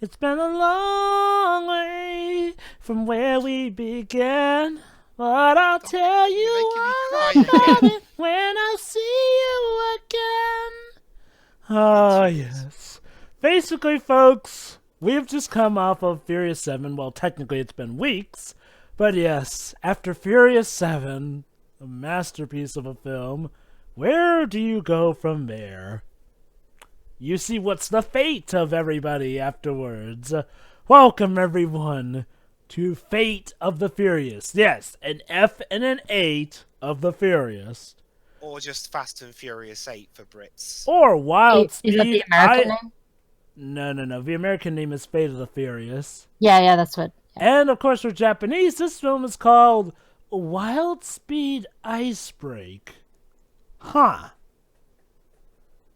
It's been a long way from where we began. But I'll tell You're you making me all cry about again. it when I see you again. And Ah, cheers. yes. Basically, folks, we've just come off of Furious 7. Well, technically, it's been weeks. But yes, after Furious 7, a masterpiece of a film, where do you go from there? You see what's the fate of everybody afterwards. Welcome, everyone, to Fate of the Furious. Yes, an F and an 8 of the Furious. Or just Fast and Furious 8 for Brits. Or Wild Is that the Speed. American name? No. The American name is Fate of the Furious. Yeah, that's what. Yeah. And of course, for Japanese, this film is called Wild Speed Icebreak. Huh.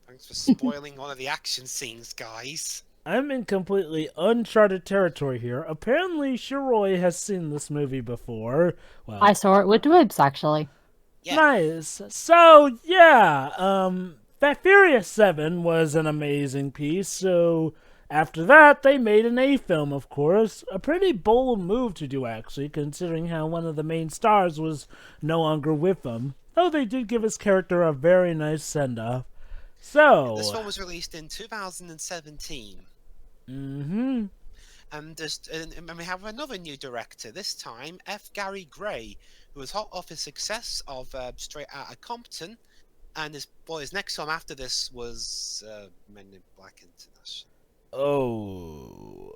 Thanks for spoiling one of the action scenes, guys. I'm in completely uncharted territory here. Apparently, Shiroi has seen this movie before. Well, I saw it with Dwibs, actually. Yeah. nice. So, yeah, that Furious 7 was an amazing piece, so after that, they made an A film, of course. A pretty bold move to do, actually, considering how one of the main stars was no longer with them. Though they did give his character a very nice send-off. So... This one was released in 2017. Mm-hmm. And we have another new director, this time F. Gary Gray, who was hot off his success of Straight Outta Compton, and his next film after this was Men in Black International. Oh.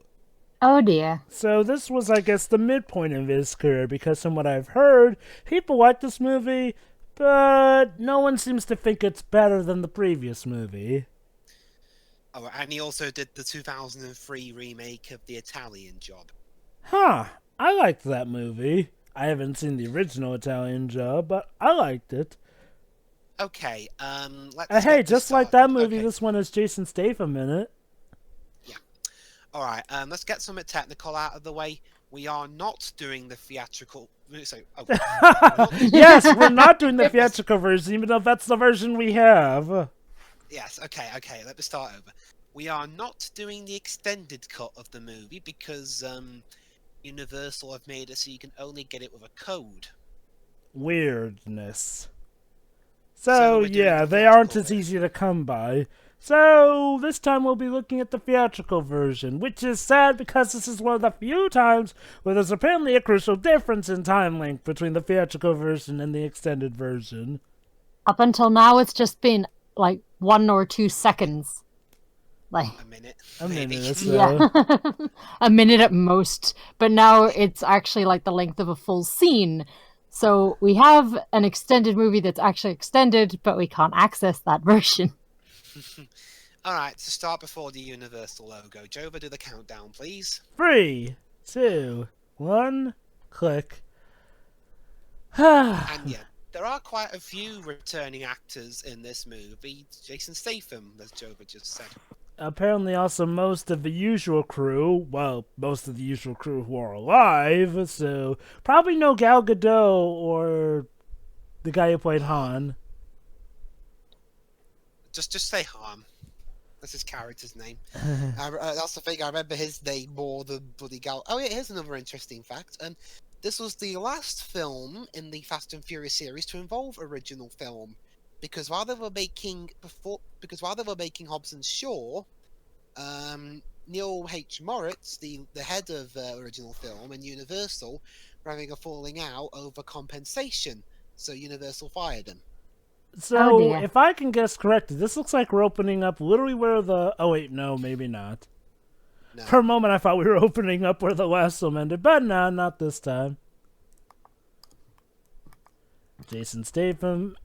Oh dear. So this was, I guess, the midpoint of his career, because from what I've heard, people like this movie, but no one seems to think it's better than the previous movie. Oh, and he also did the 2003 remake of The Italian Job. Huh. I liked that movie. I haven't seen the original Italian Job, but I liked it. Okay, let's Hey, get this just like that started. movie, Okay. this one has Jason Statham in it. All right, let's get something technical out of the way. We are not doing the theatrical. Yes, we're not doing the theatrical version, even though that's the version we have. Yes, okay. Let me start over. We are not doing the extended cut of the movie because Universal have made it so you can only get it with a code. Weirdness. So So, we're doing yeah, the they aren't theatrical as easy to come by. So, this time we'll be looking at the theatrical version, which is sad because this is one of the few times where there's apparently a crucial difference in time length between the theatrical version and the extended version. Up until now, it's just been like 1 or 2 seconds. Like, A minute. A maybe. minute or so. yeah. A minute at most. But now it's actually like the length of a full scene. So we have an extended movie that's actually extended, but we can't access that version. All right, to start before the Universal logo, Jova, do the countdown, please. 3, 2, 1, click. And yeah, there are quite a few returning actors in this movie. Jason Statham, as Jova just said. Apparently also most of the usual crew, well, most of the usual crew who are alive, so probably no Gal Gadot or the guy who played Han. Just say Han. That's his character's name. That's the thing. I remember his name more than bloody Gal. Oh yeah, here's another interesting fact. This was the last film in the Fast and Furious series to involve original film, because while they were making Hobbs and Shaw, Neil H. Moritz, the head of original film and Universal, were having a falling out over compensation, so Universal fired him. So, Oh, dear. if I can guess correctly, this looks like we're opening up literally where the... Oh, wait, no, maybe not. No. For a moment, I thought we were opening up where the last film ended, but no, not this time. Jason Statham,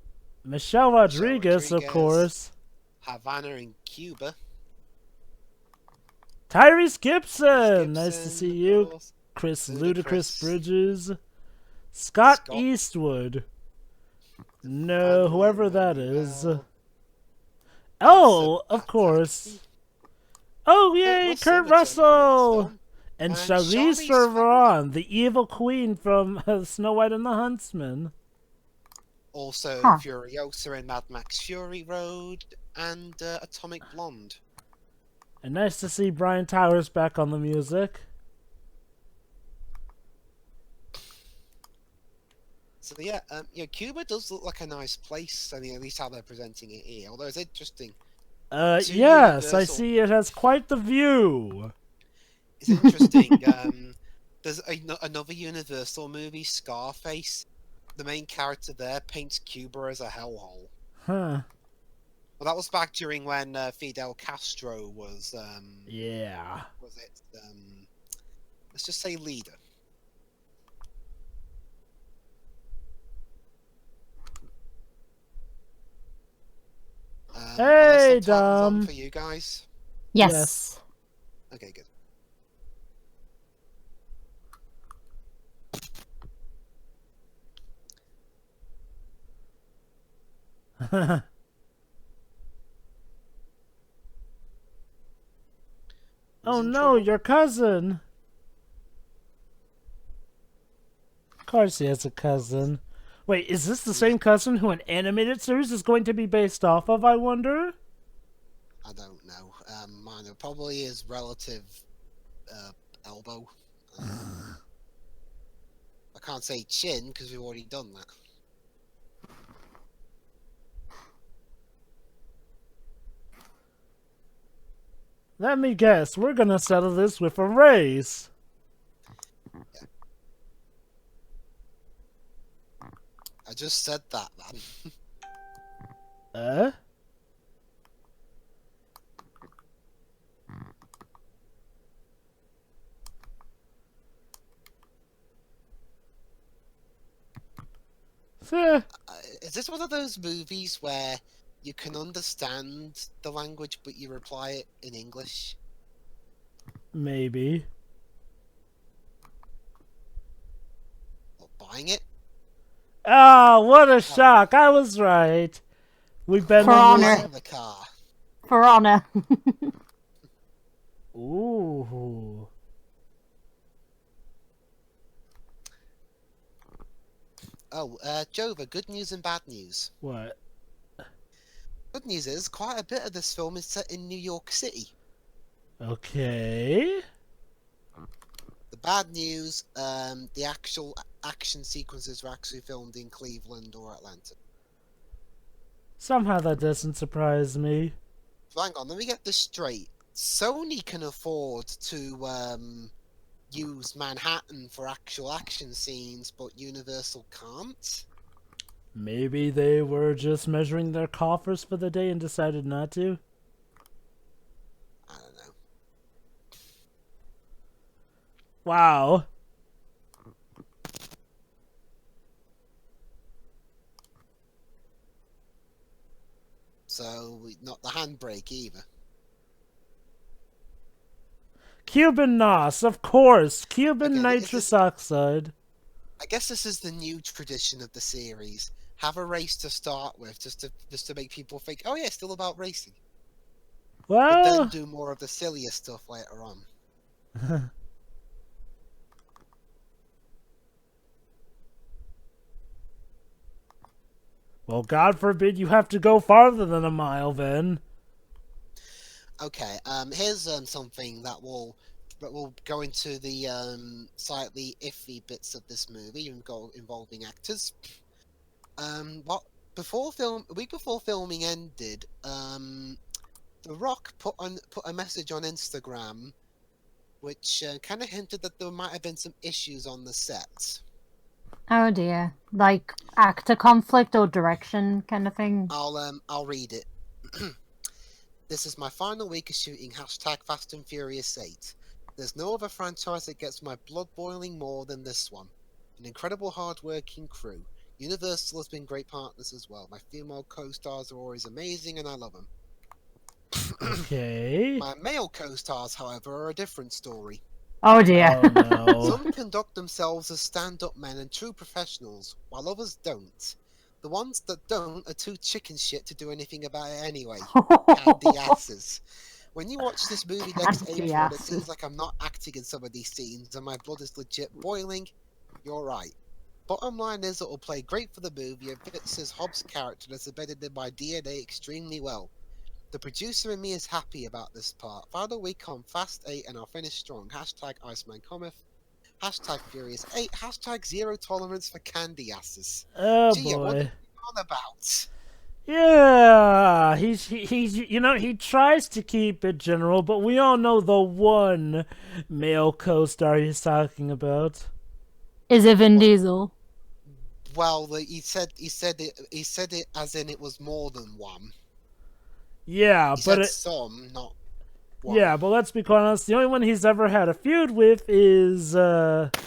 Michelle Rodriguez, of course, Havana in Cuba. Tyrese Gibson, nice to Gibson, see of you, course. Chris Ludacris. Ludacris Bridges, Scott Scott. Eastwood, no, Van whoever that is. Manuel. Oh, That's of course. Oh, yay, Kurt Russell! And Charlize Theron, the evil queen from Snow White and the Huntsman. Also, Huh. Furiosa in Mad Max Fury Road and Atomic Blonde. And nice to see Brian Towers back on the music. So yeah, Cuba does look like a nice place. I mean, at least how they're presenting it here. Although it's interesting. Too Yes, I universal. see it has quite the view. It's interesting. There's another Universal movie, Scarface. The main character there paints Cuba as a hellhole. Huh. Well, that was back during when Fidel Castro was. Yeah. Was it? Let's just say leader. Hey, Dom. Dom. For you guys. Yes. Okay, good. Oh in no, trouble? your cousin. Of course he has a cousin. Wait, is this the same cousin who an animated series is going to be based off of, I wonder? I don't know. Mine probably his relative elbow. I can't say chin because we've already done that. Let me guess, we're gonna settle this with a race. I just said that, man. Is this one of those movies where you can understand the language but you reply it in English? Maybe. Or buying it? Oh, what a shock! I was right. We've been For honor. Buying the car. For honor. Ooh. Oh, Jova, good news and bad news. What? Good news is quite a bit of this film is set in New York City. Okay. The bad news, the actual action sequences were actually filmed in Cleveland or Atlanta. Somehow that doesn't surprise me. So hang on, let me get this straight. Sony can afford to use Manhattan for actual action scenes, but Universal can't? Maybe they were just measuring their coffers for the day and decided not to? I don't know. Wow. So, not the handbrake either. Cuban NOS, of course. Cuban Okay, nitrous oxide. I guess this is the new tradition of the series. Have a race to start with, just to make people think, oh yeah, it's still about racing. But then Well, do more of the sillier stuff later on. well, God forbid you have to go farther than a mile then. Okay, here's something that will go into the slightly iffy bits of this movie involving actors. A week before filming ended, The Rock put a message on Instagram, which kind of hinted that there might have been some issues on the set. Oh dear. Like actor conflict or direction kind of thing. I'll read it. This is my final week of shooting #Fast and Furious 8. There's no other franchise that gets my blood boiling more than this one. An incredible hard-working crew. Universal has been great partners as well. My female co-stars are always amazing and I love them. Okay. My male co-stars, however, are a different story. Oh dear. Oh no. Some conduct themselves as stand-up men and true professionals, while others don't. The ones that don't are too chicken shit to do anything about it anyway. Candy asses. When you watch this movie next Candy April and it asses. seems like I'm not acting in some of these scenes and my blood is legit boiling, you're right. Bottom line is it will play great for the movie and fits his Hobbs character that's embedded in my DNA extremely well. The producer in me is happy about this part. Final week on Fast 8 and I'll finish strong. Hashtag Iceman cometh. Hashtag Furious 8. Hashtag zero tolerance for candy asses. Oh Gee, I wonder boy. what you're on about. Yeah, he's he tries to keep it general, but we all know the one male co-star he's talking about. Is it Vin Diesel? Well, he said it as in it was more than one. Yeah, He but said some, not one. yeah, but let's be quite honest. The only one he's ever had a feud with is, Vinny.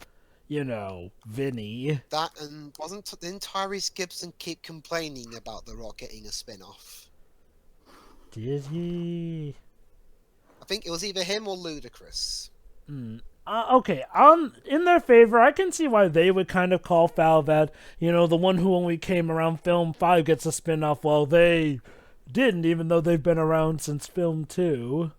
That and didn't Tyrese Gibson keep complaining about The Rock getting a spin-off? Did he? I think it was either him or Ludacris. Okay, in their favor, I can see why they would kind of call foul that, the one who only came around film 5 gets a spin-off while they didn't, even though they've been around since film 2.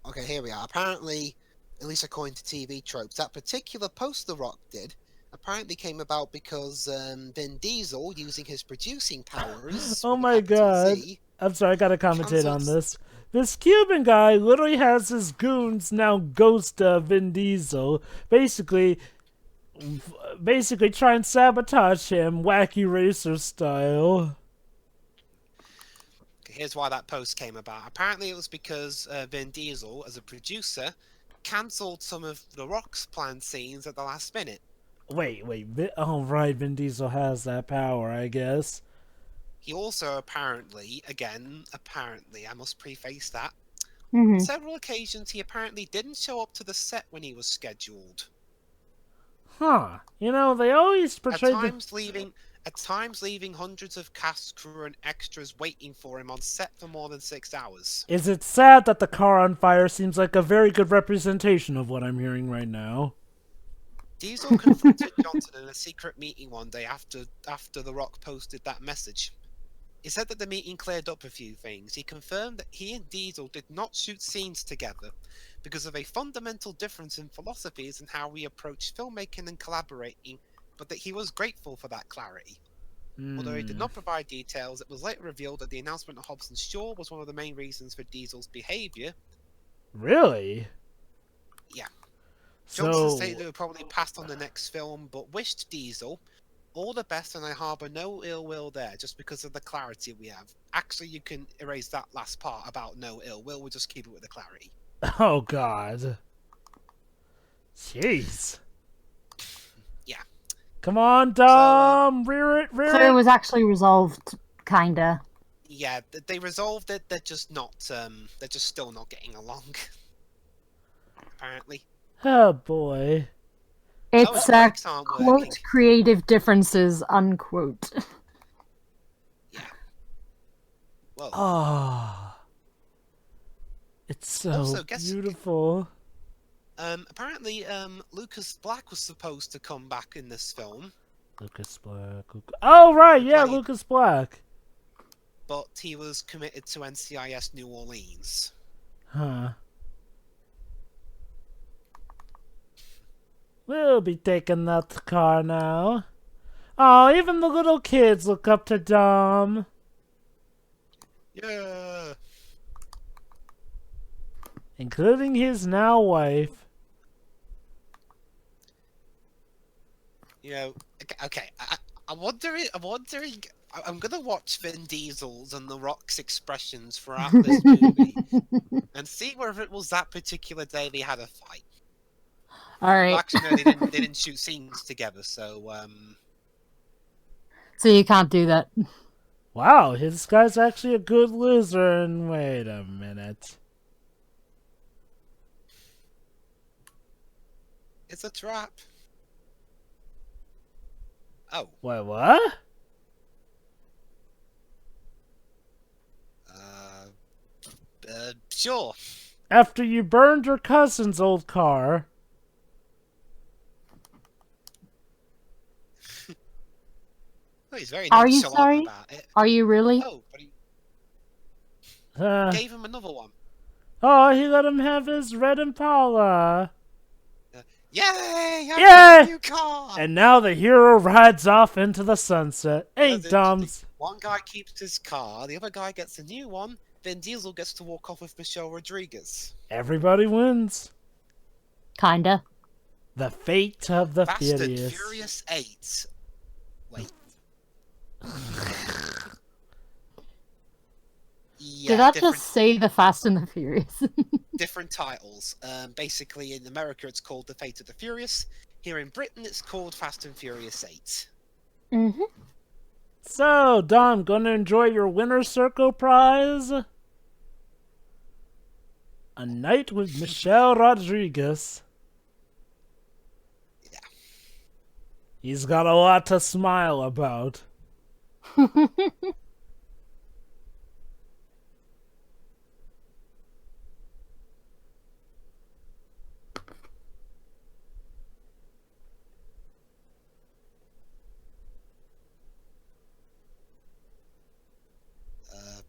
Okay, here we are. Apparently, at least according to TV tropes, that particular post The Rock did apparently came about because Vin Diesel, using his producing powers... Oh with a my capital god. Z, I'm sorry, I gotta commentate on cancelled- this. This Cuban guy literally has his goons now ghost Vin Diesel, basically try and sabotage him, wacky racer style. Here's why that post came about. Apparently, it was because Vin Diesel, as a producer, cancelled some of The Rock's planned scenes at the last minute. Wait, oh right, Vin Diesel has that power, I guess. He also apparently, I must preface that, Mm-hmm. on several occasions he apparently didn't show up to the set when he was scheduled. Huh. They always portray At times leaving hundreds of cast, crew, and extras waiting for him on set for more than 6 hours. Is it sad that the car on fire seems like a very good representation of what I'm hearing right now? Diesel confronted Johnson in a secret meeting one day after The Rock posted that message. He said that the meeting cleared up a few things. He confirmed that he and Diesel did not shoot scenes together because of a fundamental difference in philosophies and how we approach filmmaking and collaborating, but that he was grateful for that clarity. Although he did not provide details, it was later revealed that the announcement of Hobbs and Shaw was one of the main reasons for Diesel's behaviour. Really? Yeah. Johnson So, stated it would probably pass on the next film, but wished Diesel all the best, and I harbour no ill will there, just because of the clarity we have. Actually, you can erase that last part about no ill will, we'll just keep it with the clarity. oh god. Jeez. Yeah. Come on, Dom! Rear it! So it was actually resolved, kinda. Yeah, they resolved it, they're just still not getting along. Apparently. Oh boy. It's his brakes aren't working. quote creative differences, unquote. Yeah. Well, Ah. It's so Also, guess- beautiful. apparently, Lucas Black was supposed to come back in this film, Lucas Black. Oh, right, yeah, Played- Lucas Black. but he was committed to NCIS New Orleans. Huh. We'll be taking that car now. Oh, even the little kids look up to Dom. Yeah. Including his now wife. Okay. I'm wondering. I'm gonna watch Vin Diesel's and The Rock's expressions throughout this movie and see whether it was that particular day they had a fight. All right. Well, actually, no, they didn't shoot scenes together, so So you can't do that. Wow, this guy's actually a good loser, and wait a minute. it's a trap. Oh, Wait, what? sure. After you burned your cousin's old car. Oh, he's very Are you nonchalant sorry? about it. Are you really? Oh, but he Uh, gave him another one. oh, he let him have his red Impala. Yay! I Yay! got a new car! And now the hero rides off into the sunset. Hey, That's Dom's. One guy keeps his car, the other guy gets a new one. Vin Diesel gets to walk off with Michelle Rodriguez. Everybody wins. Kinda. The fate of the Fast and Furious. Furious 8. Wait. Yeah, Did that different, just say the Fast and the Furious? different titles. Basically, in America, it's called The Fate of the Furious. Here in Britain, it's called Fast and Furious 8. Mm-hmm. So, Dom, gonna enjoy your winner's circle prize? A night with Michelle Rodriguez. Yeah. He's got a lot to smile about.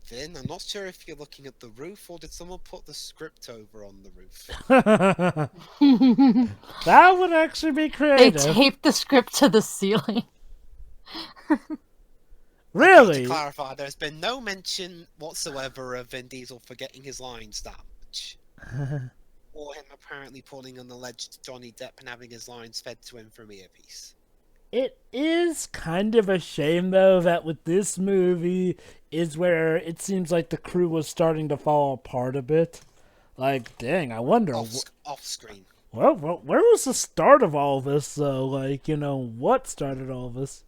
Vin, I'm not sure if you're looking at the roof or did someone put the script over on the roof? That would actually be They creative. taped the script to the ceiling. Okay, Really? to clarify, there's been no mention whatsoever of Vin Diesel forgetting his lines that much. Or him apparently pulling an alleged Johnny Depp and having his lines fed to him from earpiece. It is kind of a shame, though, that with this movie is where it seems like the crew was starting to fall apart a bit. Like, dang, I wonder. Off screen. Well, where was the start of all this, though? Like, what started all this?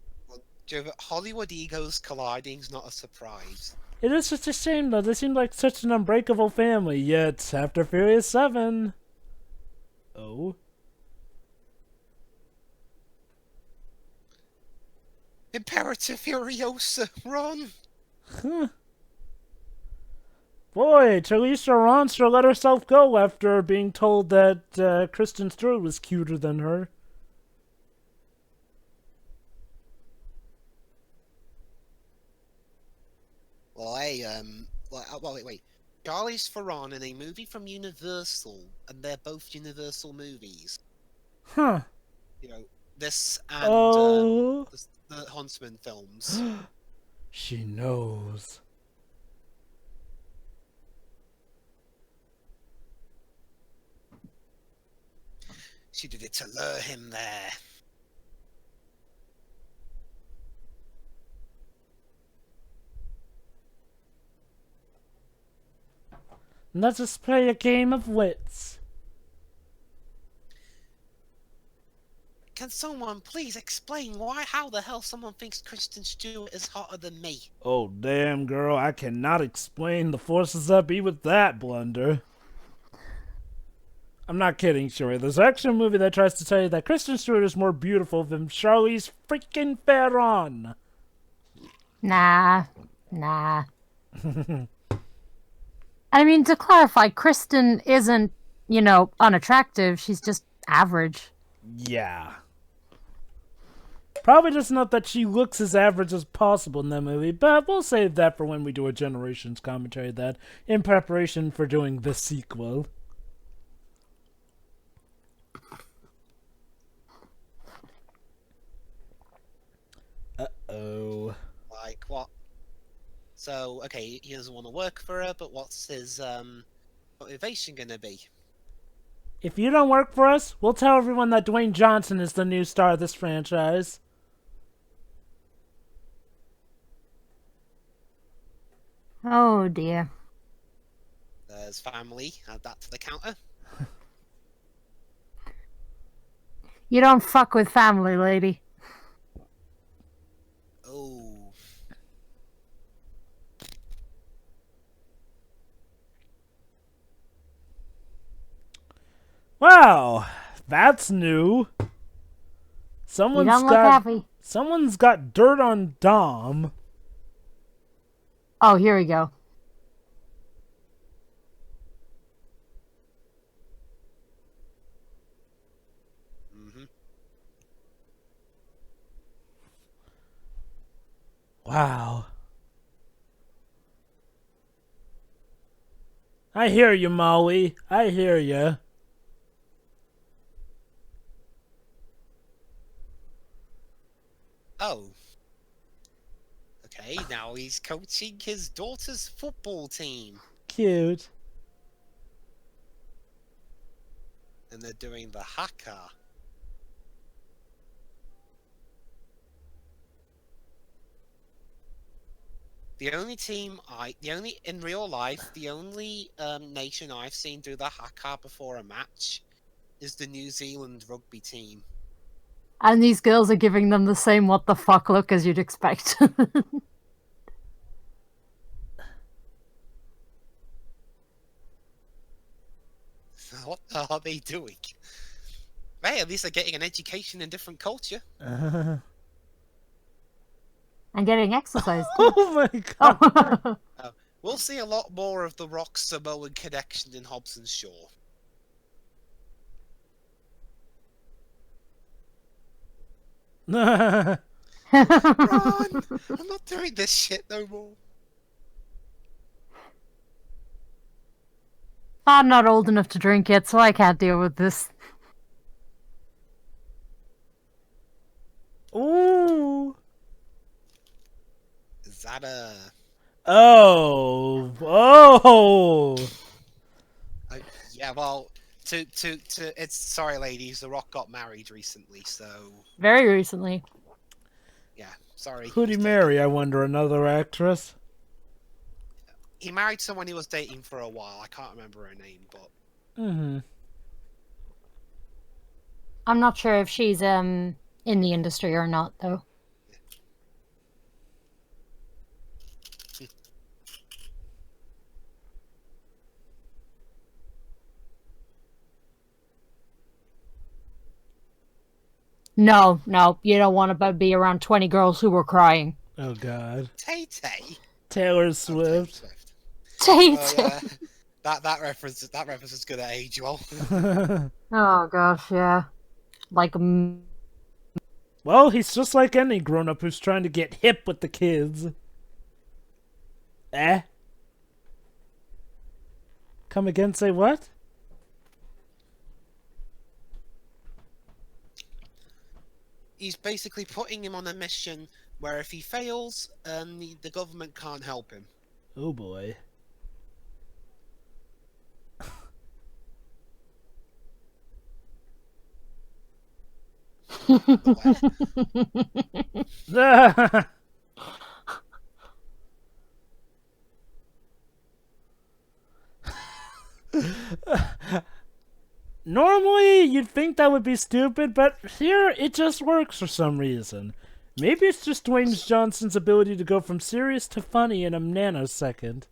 Hollywood egos colliding's not a surprise. It is such a shame, though. They seem like such an unbreakable family, yet after Furious 7... Oh? Imperator Furiosa, run! Huh. Boy, Charlize Theron sure let herself go after being told that Kristen Stewart was cuter than her. Well, wait. Charlize Theron in a movie from Universal, and they're both Universal movies. Huh. This and Oh. the Huntsman films. She knows. She did it to lure him there. Let's just play a game of wits. Can someone please explain how the hell someone thinks Kristen Stewart is hotter than me? Oh, damn, girl, I cannot explain the forces that be with that blunder. I'm not kidding, Sherry. There's actually a movie that tries to tell you that Kristen Stewart is more beautiful than Charlize freaking Theron. Nah. I mean, to clarify, Kristen isn't, unattractive. She's just average. Yeah. Probably just not that she looks as average as possible in that movie, but we'll save that for when we do a Generations commentary of that in preparation for doing the sequel. Uh-oh. Like, what? So, okay, he doesn't want to work for her, but what's his, motivation gonna be? If you don't work for us, we'll tell everyone that Dwayne Johnson is the new star of this franchise. Oh, dear. There's family, add that to the counter. You don't fuck with family, lady. Oh. Wow, that's new. You don't look happy. Someone's got dirt on Dom. Oh, here we go. Mm-hmm. Wow. I hear you, Molly. I hear you. Oh. Hey, now he's coaching his daughter's football team. Cute. And they're doing the haka. The only in real life, the only nation I've seen do the haka before a match is the New Zealand rugby team. And these girls are giving them the same what the fuck look as you'd expect. What are they doing? Hey, at least they're getting an education in different culture. And getting exercise too. Oh my god. We'll see a lot more of the Rock Samoan connection in Hobbs and Shaw. Run! I'm not doing this shit no more. I'm not old enough to drink yet, so I can't deal with this. Ooh. Is that a... Oh. yeah, well, it's sorry, ladies. The Rock got married recently, so Very recently. yeah, sorry. Who'd he marry, I wonder? Another actress? He married someone he was dating for a while. I can't remember her name, but I'm not sure if she's in the industry or not, though. No, you don't want to be around 20 girls who were crying. Oh god. Tay-Tay. Taylor Swift. Tay-Tay. Oh, yeah. that reference is gonna age well. Oh gosh, yeah. Like, Well, he's just like any grown-up who's trying to get hip with the kids. Eh? Come again, say what? He's basically putting him on a mission where if he fails, the government can't help him. Oh boy. Normally, you'd think that would be stupid, but here it just works for some reason. Maybe it's just Dwayne Johnson's ability to go from serious to funny in a nanosecond.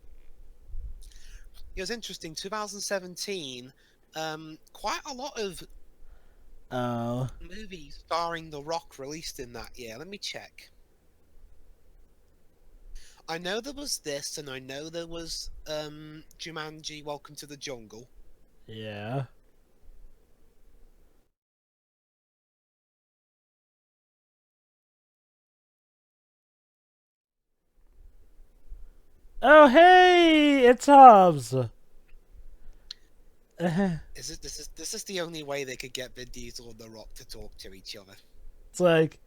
It was interesting. 2017, quite a lot of movies starring The Rock released in that year. Let me check. I know there was this, and I know there was Jumanji: Welcome to the Jungle. Yeah. Oh hey, it's Hobbs. This is the only way they could get Vin Diesel and The Rock to talk to each other. It's like,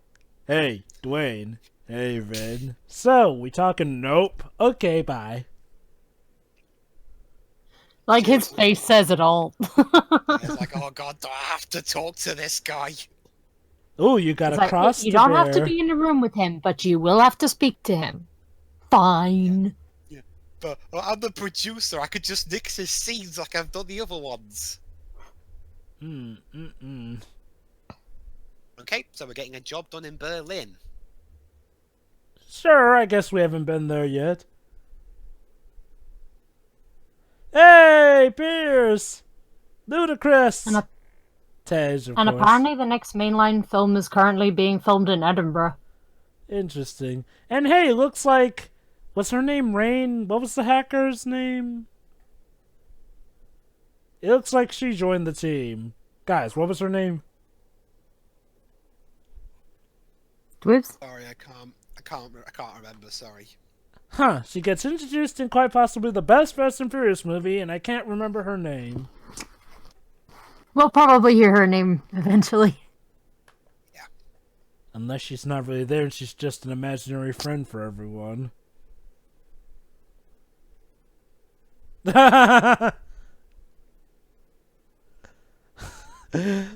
hey, Dwayne. Hey, Vin. So, we talking? Nope. Okay, bye. like his face says it all. It's like, oh god, do I have to talk to this guy? Oh, you got It's a like, cross you to don't bear. have to be in a room with him, but you will have to speak to him. Fine. Yeah. But I'm the producer. I could just nix his scenes like I've done the other ones. Okay, so we're getting a job done in Berlin. Sure, I guess we haven't been there yet. Hey, Pierce! Ludicrous! And Tej, of And course. apparently the next mainline film is currently being filmed in Edinburgh. Interesting. And hey, looks like... What's her name? Rain? What was the hacker's name? It looks like she joined the team. Guys, what was her name? Dwibs? Sorry, I can't remember. Sorry. Huh, she gets introduced in quite possibly the best Fast and Furious movie, and I can't remember her name. We'll probably hear her name eventually. Unless she's not really there and she's just an imaginary friend for everyone.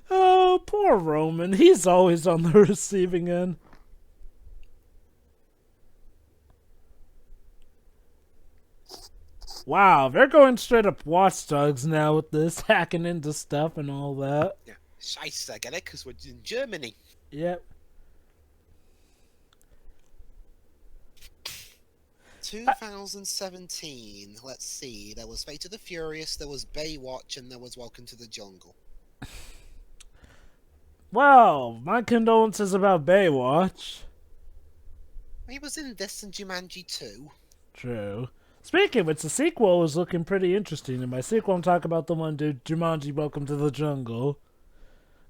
Oh, poor Roman. He's always on the receiving end. Wow, they're going straight up watchdogs now with this, hacking into stuff and all that. Yeah, Scheiße, I get it, because we're in Germany. Yep. 2017. Let's see. There was Fate of the Furious, there was Baywatch, and there was Welcome to the Jungle. Well, my condolences about Baywatch. He was in this and Jumanji 2. True. Speaking of which, the sequel is looking pretty interesting. In my sequel, I'm talking about the one dude, Jumanji Welcome to the Jungle.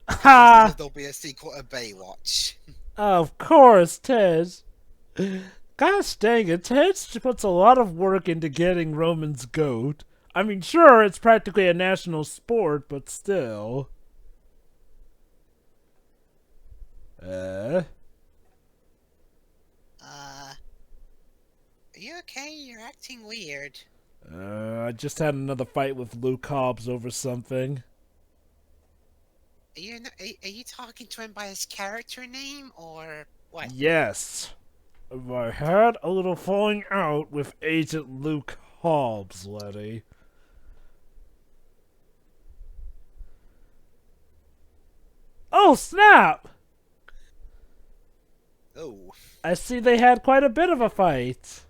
Ha! There'll be a sequel to Baywatch. Of course, Ted. Gosh dang it, Ted puts a lot of work into getting Roman's goat. I mean, sure, it's practically a national sport, but still. Are you okay? You're acting weird. I just had another fight with Luke Hobbs over something. Are you talking to him by his character name, or what? Yes. I had a little falling out with Agent Luke Hobbs, Letty. Oh, snap! Oh. I see they had quite a bit of a fight.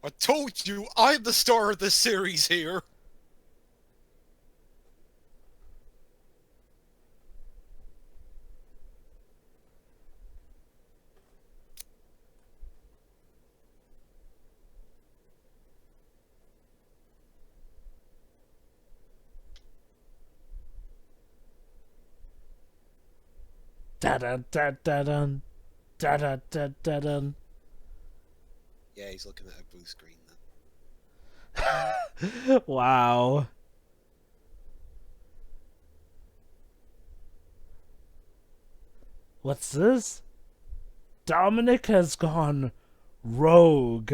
I told you, I'm the star of this series here. Da-dun, da-dun, da-dun, da-dun. Yeah, he's looking at a blue screen then. Wow. What's this? Dominic has gone rogue.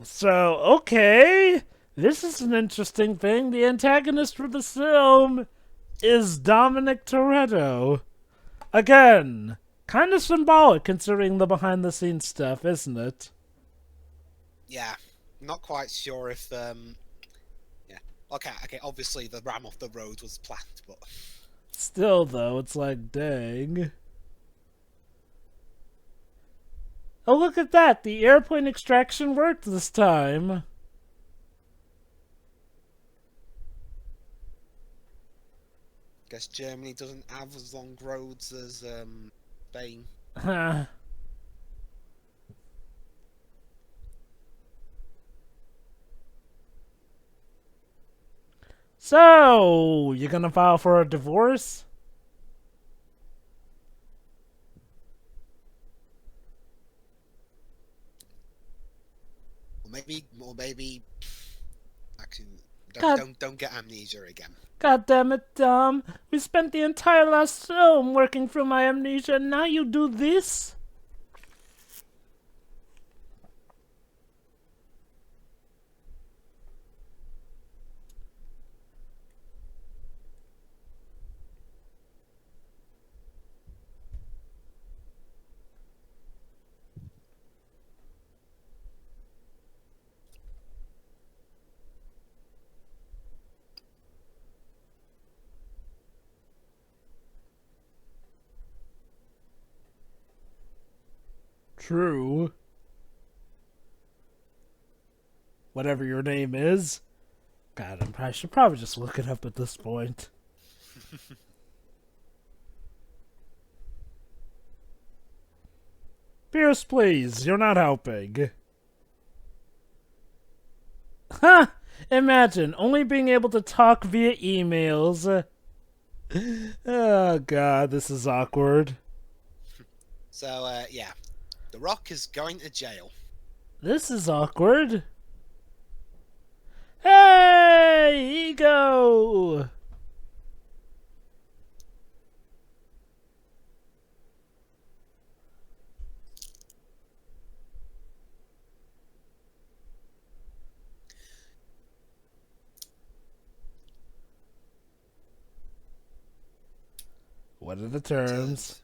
So, okay. This is an interesting thing. The antagonist for the film is Dominic Torretto. Again, kind of symbolic considering the behind-the-scenes stuff, isn't it? Yeah, not quite sure if, yeah. Okay, obviously the ram off the road was planned, but... Still, though, it's like, dang. Oh, look at that! The airplane extraction worked this time. Guess Germany doesn't have as long roads as, Spain. Huh. So, you gonna file for a divorce? Or maybe... Actually, God. don't get amnesia again. God damn it, Dom. We spent the entire last film working through my amnesia, and now you do this? True. Whatever your name is. God, I should probably just look it up at this point. Pierce, please, you're not helping. Huh! Imagine only being able to talk via emails. Oh god, this is awkward. So, yeah. The Rock is going to jail. This is awkward. Hey, ego! What are the terms?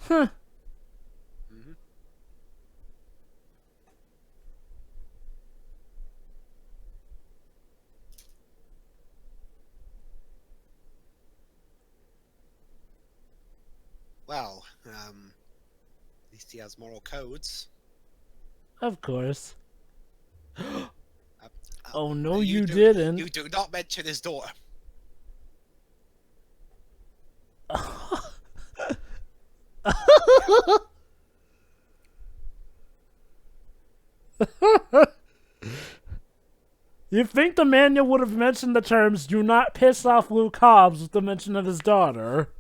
Huh. Mm-hmm. Well, at least he has moral codes. Of course. Uh, Oh no, you do, didn't. You do not mention his daughter. You think the manual would have mentioned the terms "do not piss off Luke Hobbs" with the mention of his daughter?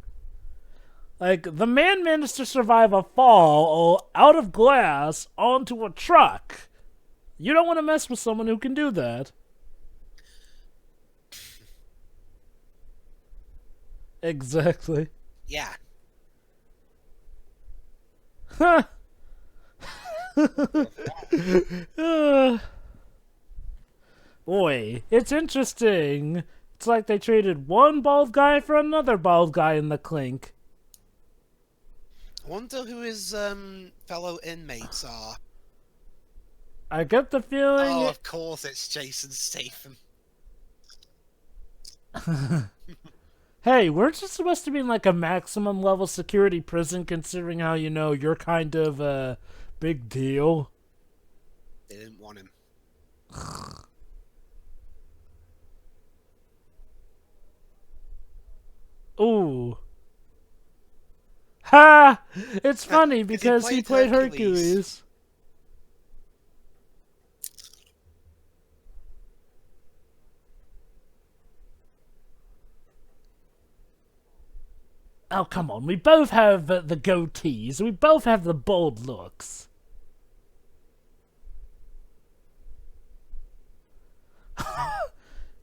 Like, the man managed to survive a fall out of glass onto a truck. You don't want to mess with someone who can do that. Exactly. Yeah. Huh. Boy, it's interesting. It's like they traded one bald guy for another bald guy in the clink. I wonder who his fellow inmates are. I get the feeling. Oh, of course, it's Jason Statham. Hey, weren't you supposed to be in like a maximum level security prison considering how, you're kind of a big deal? They didn't want him. Ooh. Ha! It's funny because he played Hercules. Oh, come on. We both have the goatees. We both have the bold looks.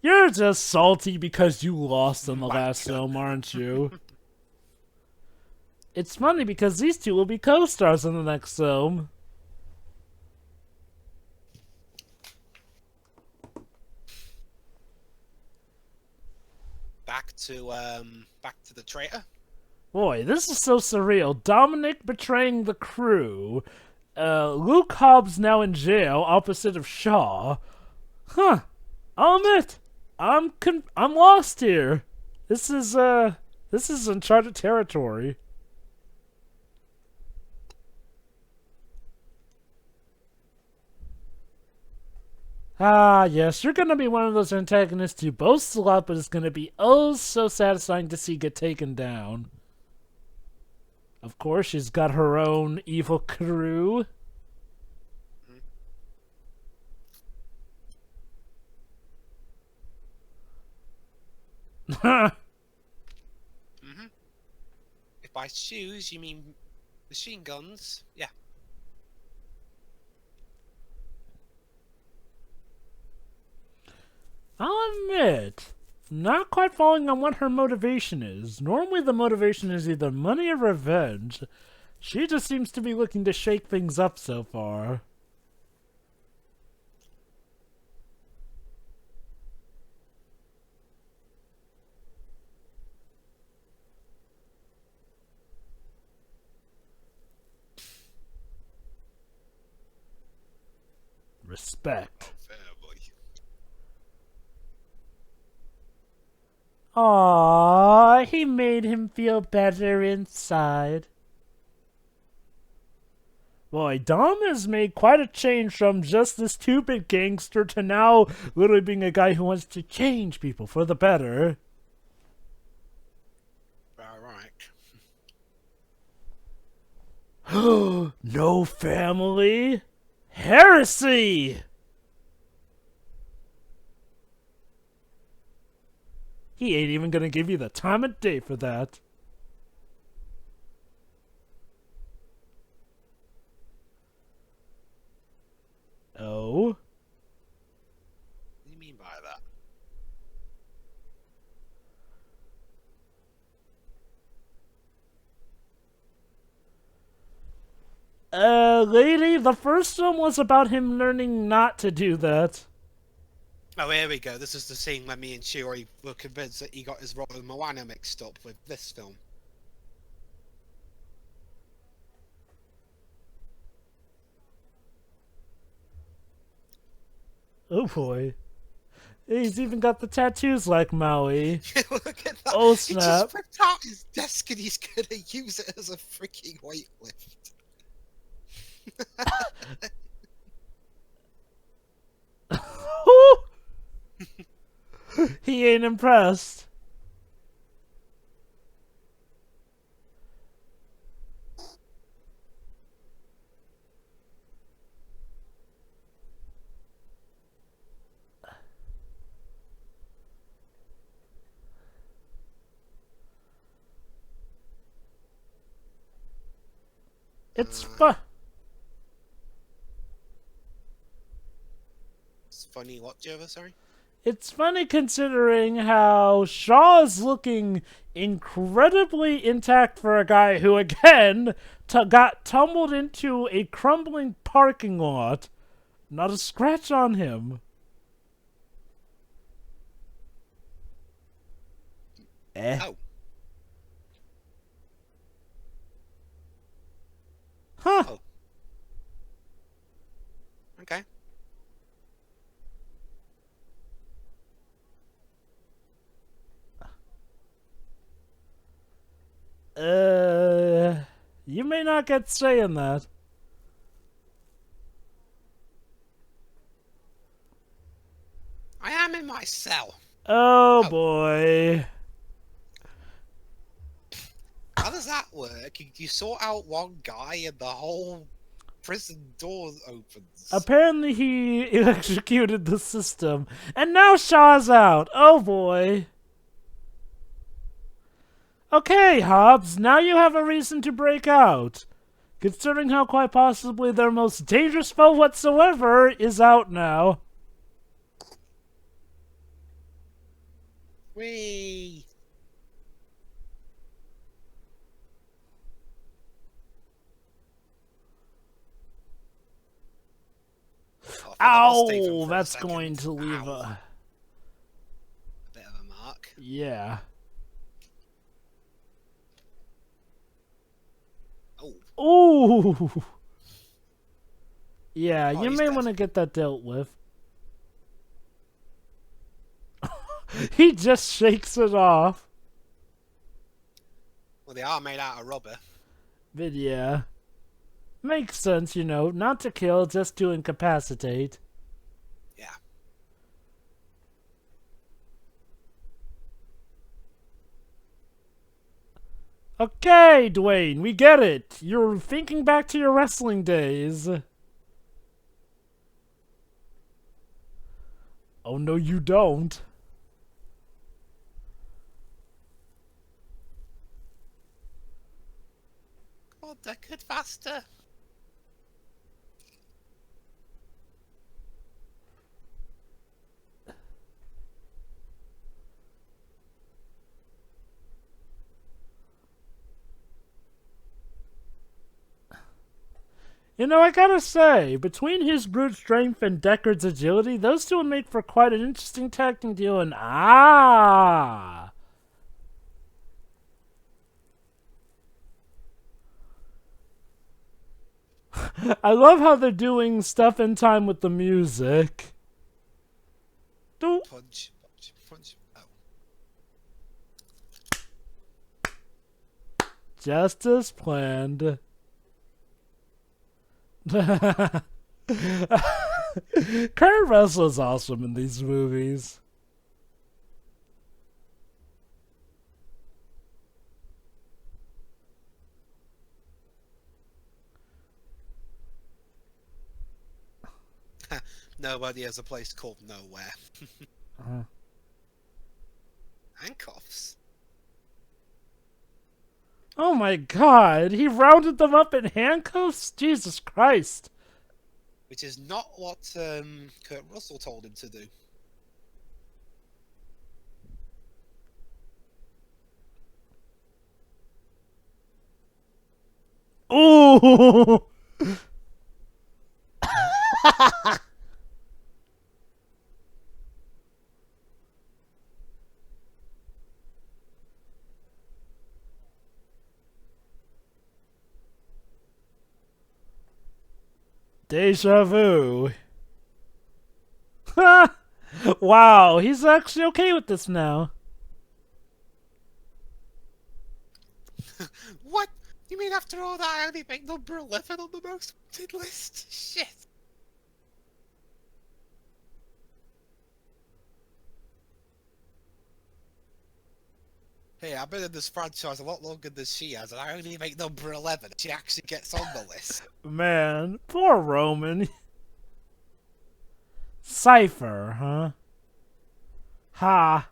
You're just salty because you lost in the last film, aren't you? It's funny because these two will be co-stars in the next film. Back to the traitor. Boy, this is so surreal. Dominic betraying the crew. Luke Hobbs now in jail, opposite of Shaw. Huh. I'll admit, I'm lost here. This is uncharted territory. Ah, yes, you're gonna be one of those antagonists who boasts a lot, but is gonna be oh so satisfying to see get taken down. Of course, she's got her own evil crew. Mm-hmm. If by shoes you mean machine guns, yeah. I'll admit, not quite following on what her motivation is. Normally the motivation is either money or revenge. She just seems to be looking to shake things up so far. Respect. Family. Aww, he made him feel better inside. Boy, Dom has made quite a change from just this stupid gangster to now literally being a guy who wants to change people for the better. Alright. No family? Heresy! He ain't even gonna give you the time of day for that. Oh? What do you mean by that? Lady, the first one was about him learning not to do that. Oh, here we go. This is the scene where me and Shiori were convinced that he got his role in Moana mixed up with this film. Oh boy. He's even got the tattoos like Maui. Look at that. Oh, He snap. just ripped out his desk and he's gonna use it as a freaking weightlift. He ain't impressed. It's fun. It's funny. What, Jova? Sorry. It's funny considering how Shaw is looking incredibly intact for a guy who, again, got tumbled into a crumbling parking lot. Not a scratch on him. Oh. Huh. Oh. Okay. You may not get saying that. I am in my cell. Oh boy. How does that work? You sort out one guy and the whole prison door opens. Apparently he executed the system. And now Shaw's out. Oh boy. Okay, Hobbs, now you have a reason to break out. Considering how quite possibly their most dangerous foe whatsoever is out now. Whee! Oh, I thought that was Stephen Ow! for a That's second. going to leave Ow. a... A bit of a mark. Yeah. Oh, Ooh! Yeah, Oh, you he's may dead. want to get that dealt with. He just shakes it off. well, they are made out of rubber. But yeah. Makes sense, you know, not to kill, just to incapacitate. Yeah. Okay, Dwayne, we get it. You're thinking back to your wrestling days. Oh, no, you don't. God, they could faster. You know, I gotta say, between his brute strength and Deckard's agility, those two would make for quite an interesting tag team deal, and I love how they're doing stuff in time with the music. Punch, punch, punch. Oh. Just as planned. Kurt Russell's awesome in these movies. Nobody has a place called nowhere. Uh, Handcuffs. oh my god, he rounded them up in handcuffs? Jesus Christ. Which is not what Kurt Russell told him to do. Ooh! Deja vu. Wow, he's actually okay with this now. What? You mean after all that I only make number 11 on the most wanted list? Shit. Hey, I've been in this franchise a lot longer than she has, and I only make number 11. She actually gets on the list. Man, poor Roman. Cypher, huh? Ha.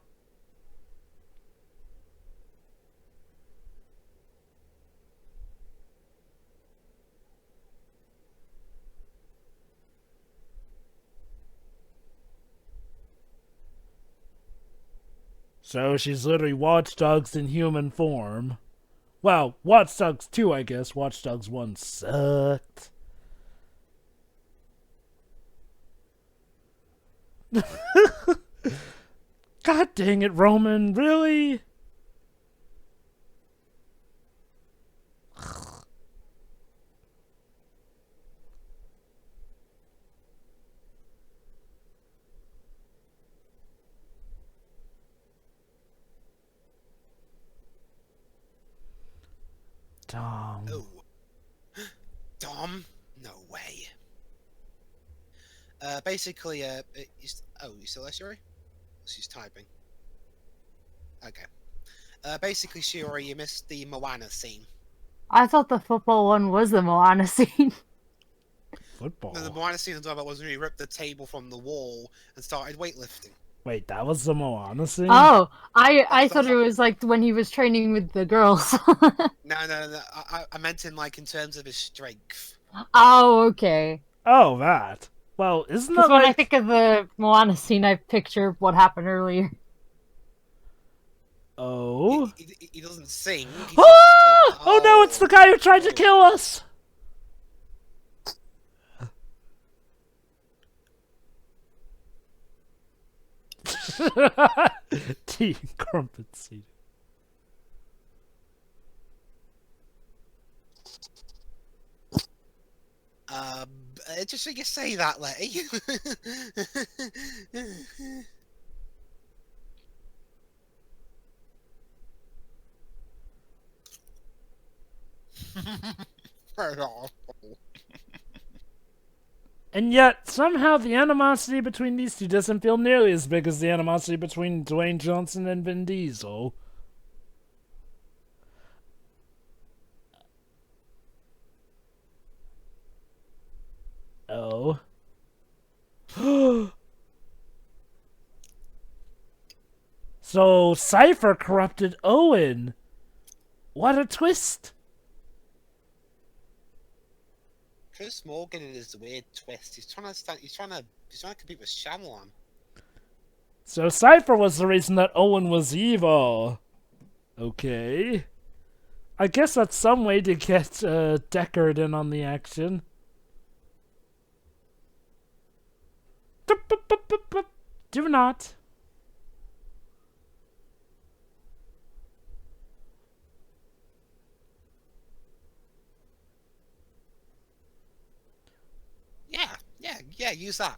So she's literally Watch Dogs in human form. Well, Watch Dogs 2, I guess. Watch Dogs 1 sucked. God dang it, Roman. Really? Dom. Oh. Dom? No way. Basically, you still there, Shuri? She's typing. Okay. Basically, Shuri, you missed the Moana scene. I thought the football one was the Moana scene. Football. No, the Moana scene I'm talking about was when he ripped the table from the wall and started weightlifting. Wait, that was the Moana scene? Oh, I thought it was like when he was training with the girls. No. I meant in terms of his strength. Oh, okay. Oh, that. Well, isn't Because that when I like... think of the Moana scene, I picture what happened earlier. Oh? He doesn't sing. He Ah! Oh no, it's the guy who tried to kill us! Tea crumpet seed. Just so you say that, Letty. And yet, somehow the animosity between these two doesn't feel nearly as big as the animosity between Dwayne Johnson and Vin Diesel. Oh. So, Cypher corrupted Owen. What a twist. Chris Morgan in his weird twist. He's trying to compete with Shyamalan. So Cypher was the reason that Owen was evil. Okay. I guess that's some way to get Deckard in on the action. Do not. Yeah, use that.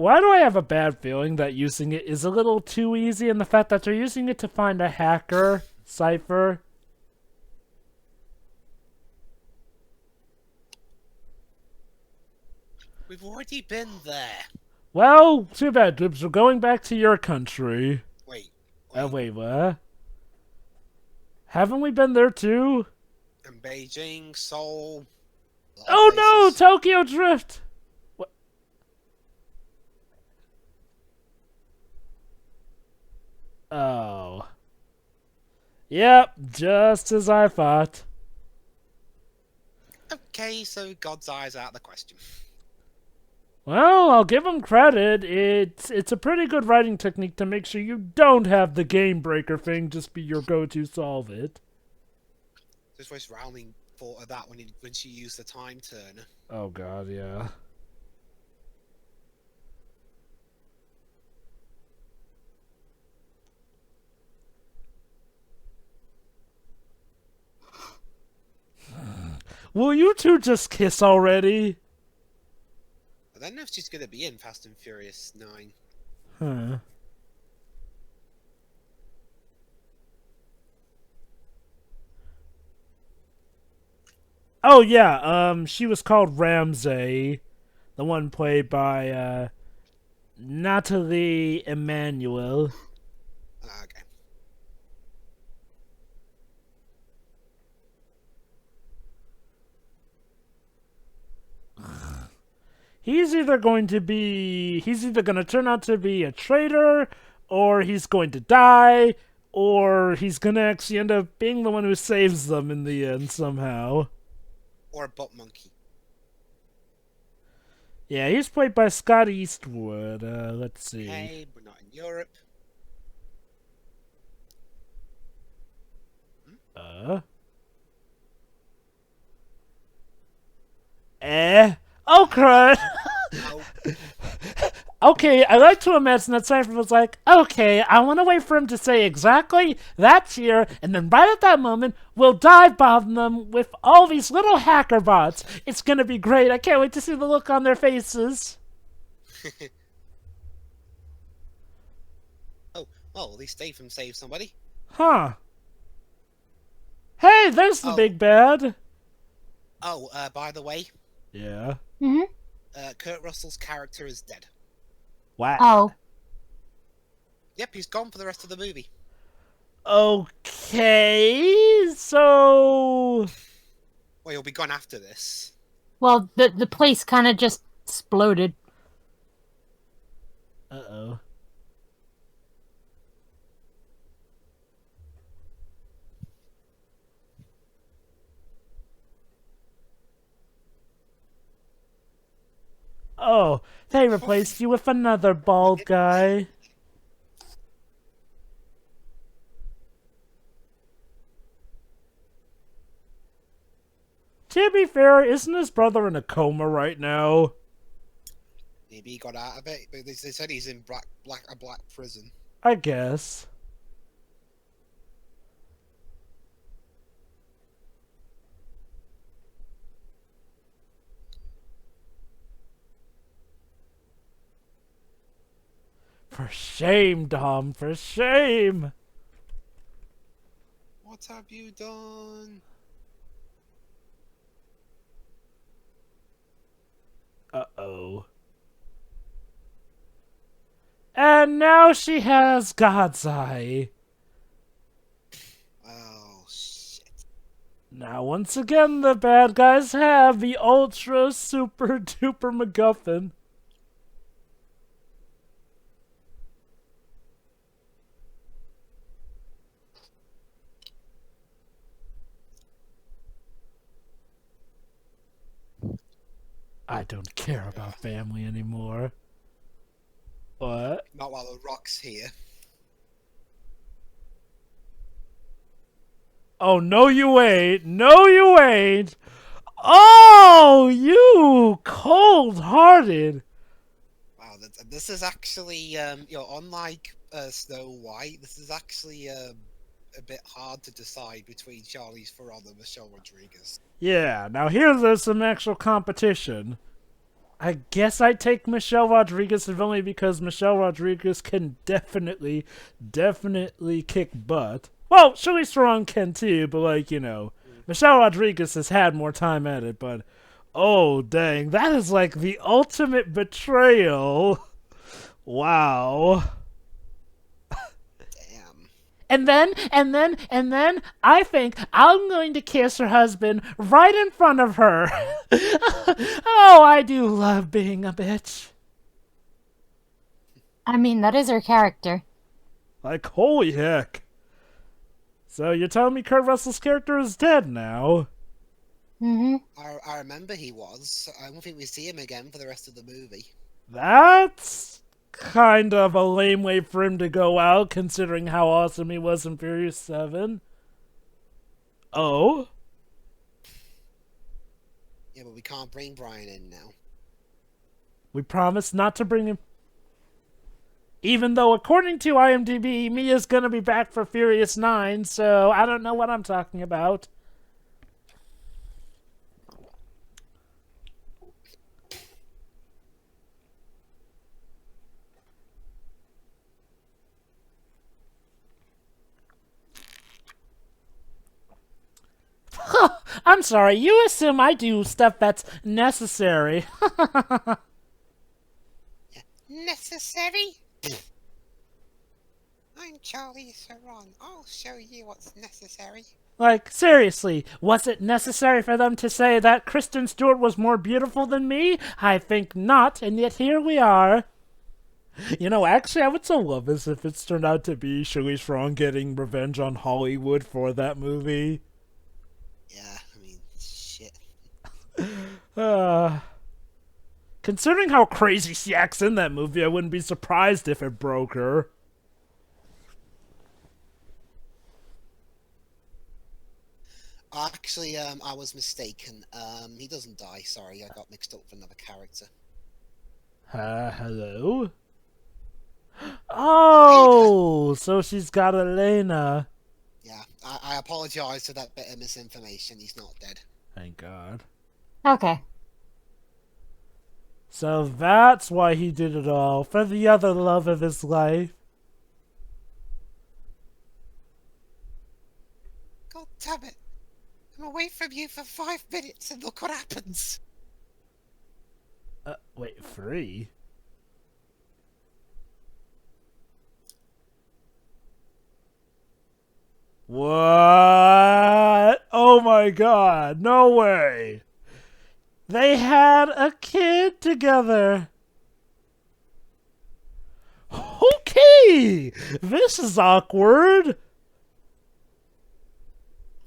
Why do I have a bad feeling that using it is a little too easy, and the fact that they're using it to find a hacker cipher? We've already been there. Well, too bad, Dibs. We're going back to your country. Wait. Wait, what? Haven't we been there too? And Beijing, Seoul. Oh no, Tokyo Drift! What? Oh. Yep, just as I thought. Okay, so God's Eye's out of the question. Well, I'll give him credit. It's a pretty good writing technique to make sure you don't have the game breaker thing just be your go-to solve it. Just wish Rowling thought of that when she used the time turner. Oh god, yeah. Will you two just kiss already? I don't know if she's going to be in Fast and Furious 9. Huh. Oh yeah, she was called Ramsey, the one played by Natalie Emmanuel. Okay. He's either going to turn out to be a traitor, or he's going to die, or he's going to actually end up being the one who saves them in the end somehow. Or a butt monkey. Yeah, he's played by Scott Eastwood. Let's see. Hey, we're not in Europe. Oh, crud! No. Okay, I like to imagine that Cypher was like, okay, I want to wait for him to say exactly that's here, and then right at that moment, we'll dive bomb them with all these little hacker bots. It's gonna be great. I can't wait to see the look on their faces. Oh, well, at least Statham saved somebody. Huh. Hey, there's the big bad. Oh, by the way, Yeah. Mm-hmm. Kurt Russell's character is dead. Wow. Oh. Yep, he's gone for the rest of the movie. Okay, so... Well, he'll be gone after this. Well, the place kind of just exploded. Uh-oh. Oh, they replaced you with another bald guy. To be fair, isn't his brother in a coma right now? Maybe he got out of it, but they said he's in a black prison. I guess. For shame, Dom, for shame! What have you done? Uh-oh. And now she has God's Eye. Oh, shit. Now, once again, the bad guys have the ultra super duper MacGuffin. I don't care about family anymore. What? Not while the Rock's here. Oh, no you ain't. No you ain't. Oh, you cold-hearted. Wow, this is actually, unlike Snow White, this is actually a bit hard to decide between Charlize Theron and Michelle Rodriguez. Yeah, now here's some actual competition. I guess I'd take Michelle Rodriguez, if only because Michelle Rodriguez can definitely kick butt. Well, Charlize Theron can too, but like, Michelle Rodriguez has had more time at it, but oh dang, that is like the ultimate betrayal. Wow. Damn. And then, I think I'm going to kiss her husband right in front of her. Oh, I do love being a bitch. I mean, that is her character. Like, holy heck. So you're telling me Kurt Russell's character is dead now? Mm-hmm. I remember he was. I don't think we see him again for the rest of the movie. That's kind of a lame way for him to go out, considering how awesome he was in Furious 7. Oh? Yeah, but we can't bring Brian in now. We promised not to bring him. Even though, according to IMDb, Mia's gonna be back for Furious 9, so I don't know what I'm talking about. I'm sorry, you assume I do stuff that's necessary. Necessary? I'm Charlize Theron. I'll show you what's necessary. Like, seriously, was it necessary for them to say that Kristen Stewart was more beautiful than me? I think not, and yet here we are. Actually, I would so love this if it's turned out to be Charlize Theron getting revenge on Hollywood for that movie. Yeah, I mean, shit. Considering how crazy she acts in that movie, I wouldn't be surprised if it broke her. Actually, I was mistaken. He doesn't die, sorry. I got mixed up with another character. Hello? Oh, so she's got Elena. Yeah, I apologize for that bit of misinformation. He's not dead. Thank God. Okay. So that's why he did it all, for the other love of his life. God damn it. I'm away from you for 5 minutes and look what happens. Wait, 3? What? Oh my God, no way. They had a kid together. Okay, this is awkward.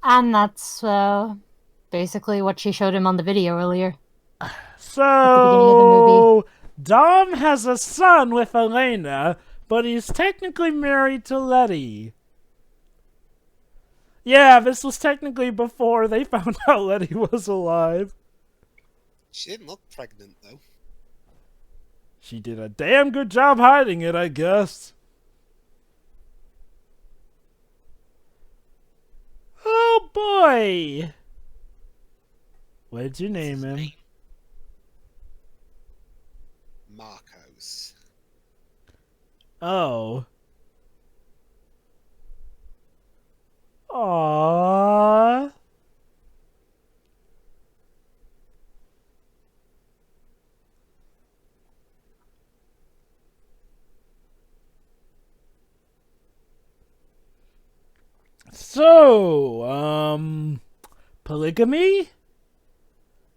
And that's basically what she showed him on the video earlier. So, Dom has a son with Elena, but he's technically married to Letty. Yeah, this was technically before they found out Letty was alive. She didn't look pregnant, though. She did a damn good job hiding it, I guess. Oh boy! What'd you name him? Marcos. Oh. Aww. So, polygamy?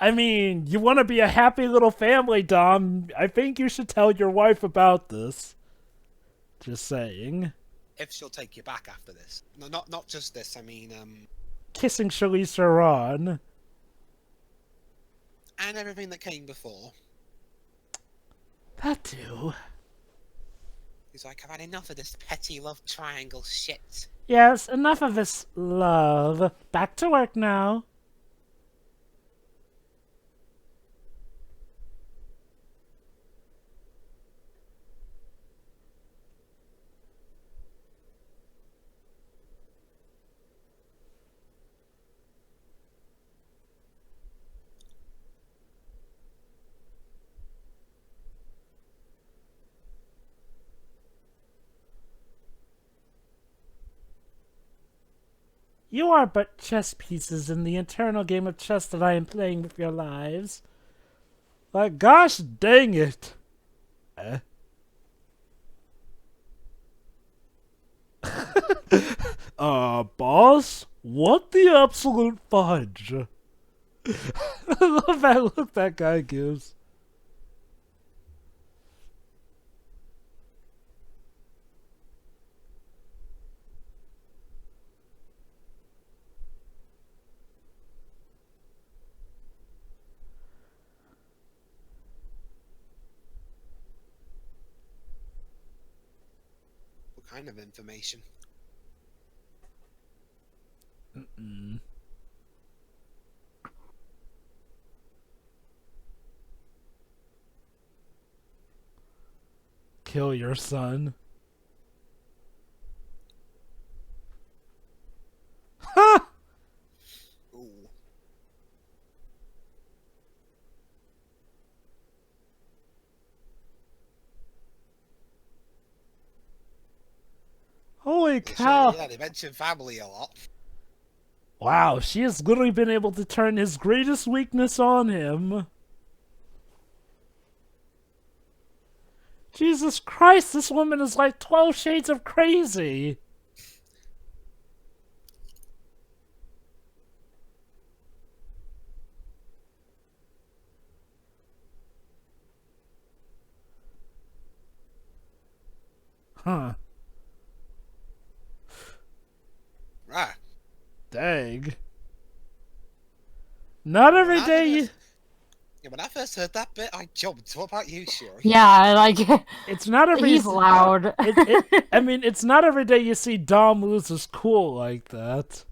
I mean, you want to be a happy little family, Dom. I think you should tell your wife about this. Just saying. If she'll take you back after this. No, not just this, I mean, Kissing Charlize Theron. and everything that came before. That too. He's like, I've had enough of this petty love triangle shit. Yes, enough of this love. Back to work now. You are but chess pieces in the eternal game of chess that I am playing with your lives. Like, gosh dang it. Boss? What the absolute fudge? I love that look that guy gives. What kind of information? Kill your son. Ha! Ooh. Holy cow! Sure, yeah, they mention family a lot. Wow, she has literally been able to turn his greatest weakness on him. Jesus Christ, this woman is like 12 shades of crazy. Huh. Right. Dang. Not every day you... Yeah, when I first heard that bit, I jumped. What about you, Shuri? Yeah, like It's not every... he's loud. I mean, it's not every day you see Dom lose his cool like that.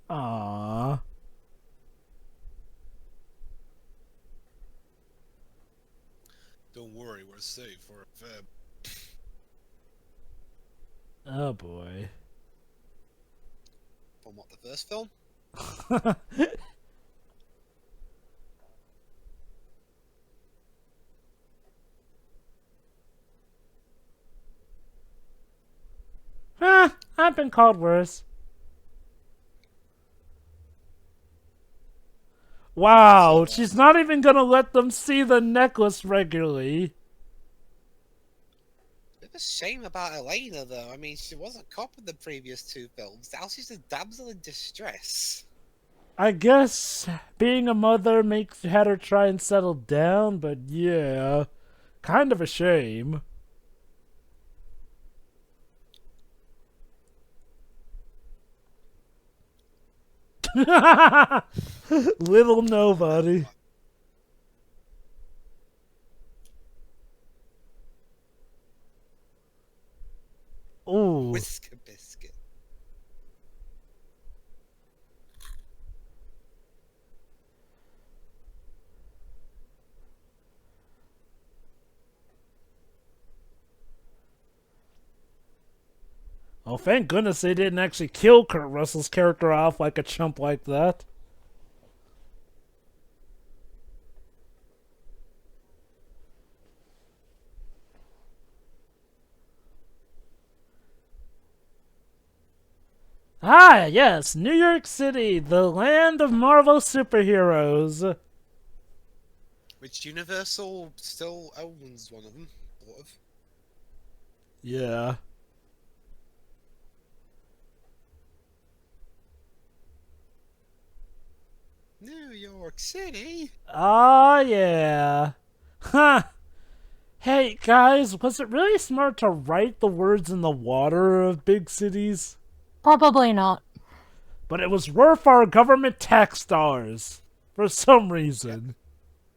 Aww. Don't worry, we're safe for a fib. Oh boy. From what, the first film? I've been called worse. Wow, she's not even gonna let them see the necklace regularly. Bit of a shame about Elena, though. I mean, she was a cop in the previous two films. Now she's a damsel in distress. I guess being a mother had her try and settle down, but yeah, kind of a shame. Little nobody. Ooh. Whisker biscuit. Oh, thank goodness they didn't actually kill Kurt Russell's character off like a chump like that. Ah, yes, New York City, the land of Marvel superheroes. Which Universal still owns one of them, sort of. Yeah. New York City? Oh, yeah. Huh. Hey, guys, was it really smart to write the words in the water of big cities? Probably not. But it was worth our government tax dollars. For some reason.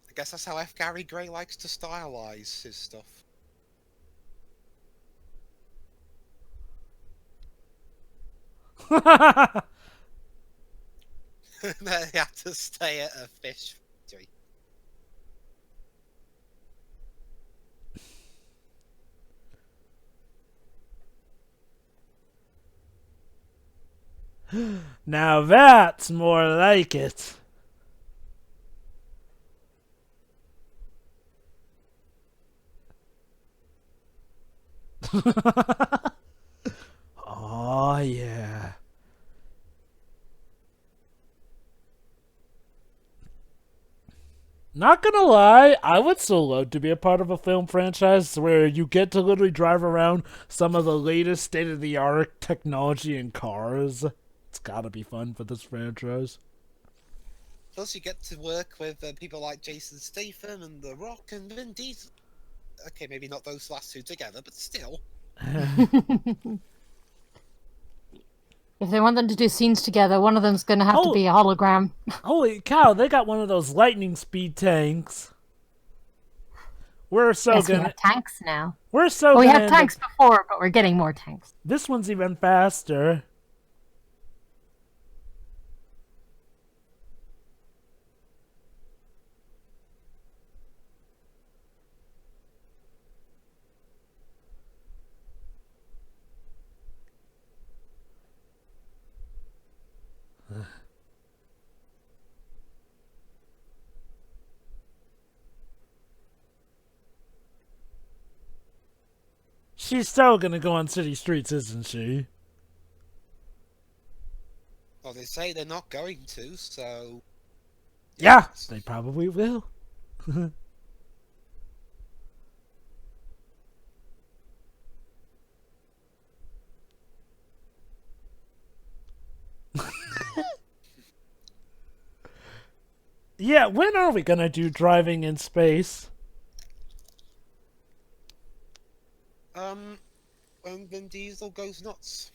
I guess that's how F. Gary Gray likes to stylize his stuff. They had to stay at a fish factory. Now that's more like it. Oh, yeah. Not gonna lie, I would still love to be a part of a film franchise where you get to literally drive around some of the latest state-of-the-art technology in cars. It's gotta be fun for this franchise. Plus, you get to work with people like Jason Statham and The Rock and Vin Diesel. Okay, maybe not those last two together, but still. If they want them to do scenes together, one of them's going to have to Oh. be a hologram. Holy cow, they got one of those lightning speed tanks. We're so Yes, we gonna. have tanks now. We're so Well, we gonna had tanks before, but we're getting more tanks. This one's even faster. She's still gonna go on city streets, isn't she? Well, they say they're not going to, so... Yeah, they probably will. Yeah, when are we gonna do driving in space? When Vin Diesel goes nuts.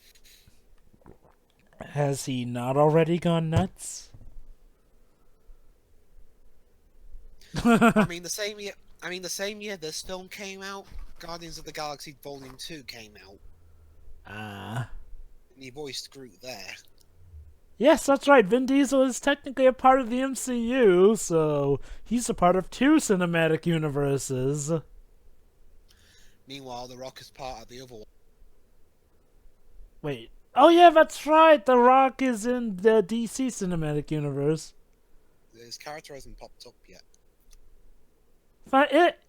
Has he not already gone nuts? I mean, the same year this film came out, Guardians of the Galaxy Volume 2 came out. Ah. And he voiced Groot there. Yes, that's right. Vin Diesel is technically a part of the MCU, so he's a part of 2 cinematic universes. Meanwhile, The Rock is part of the other one. Wait. Oh yeah, that's right. The Rock is in the DC cinematic universe. His character hasn't popped up yet. But it.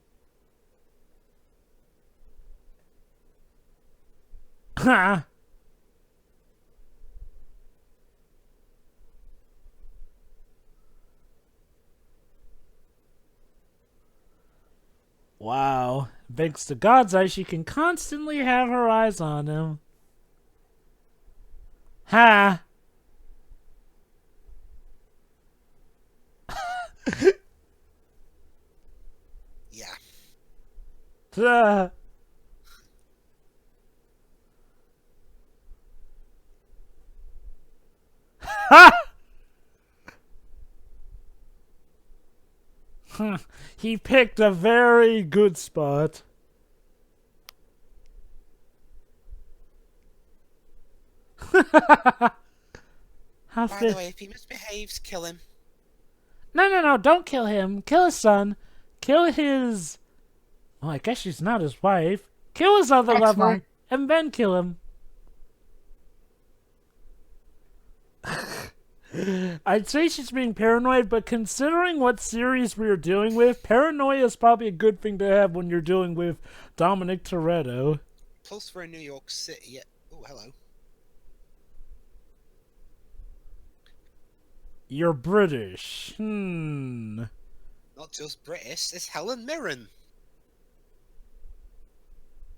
Ha. Wow. Thanks to God's Eye, she can constantly have her eyes on him. Ha! Yeah. Ta. Ha! He picked a very good spot. How By fit. the way, if he misbehaves, kill him. No, don't kill him. Kill his son. Kill his... Well, I guess she's not his wife. Kill his other Ex-wife. lover, and then kill him. I'd say she's being paranoid, but considering what series we're dealing with, paranoia is probably a good thing to have when you're dealing with Dominic Torretto. Plus, we're in New York City. Oh, hello. You're British. Not just British, it's Helen Mirren.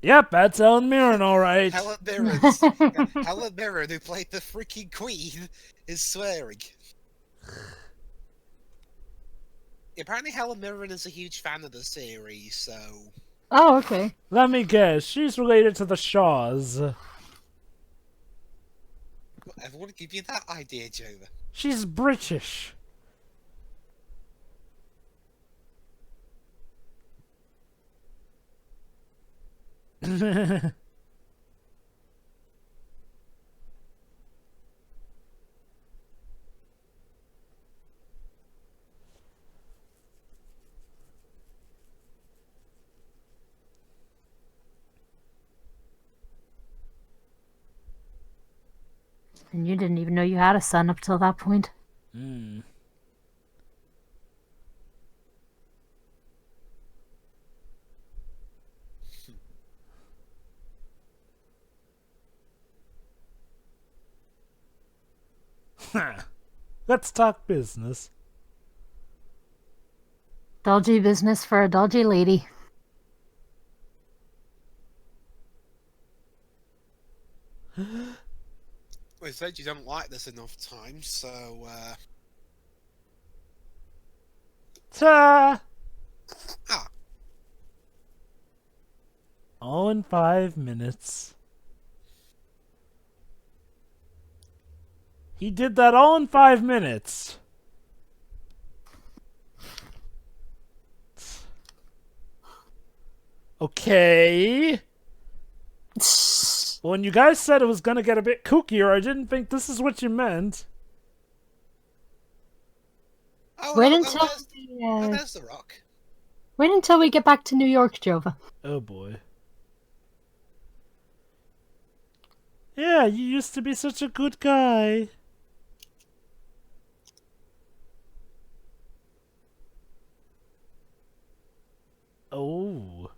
Yep, that's Helen Mirren, alright. Helen Mirren, who played the freaking Queen, is swearing. Apparently, Helen Mirren is a huge fan of the series, so... Oh, okay. Let me guess, she's related to the Shaws. Everyone give you that idea, Jova. She's British. And you didn't even know you had a son up till that point. Hmm. Let's talk business. Dodgy business for a dodgy lady. We said you don't like this enough times, so Ta! ah, All in 5 minutes. He did that all in 5 minutes. Okay. When you guys said it was gonna get a bit kookier, I didn't think this is what you meant. Wait until there's the Rock. wait until we get back to New York, Jova. Oh boy. Yeah, you used to be such a good guy. Oh.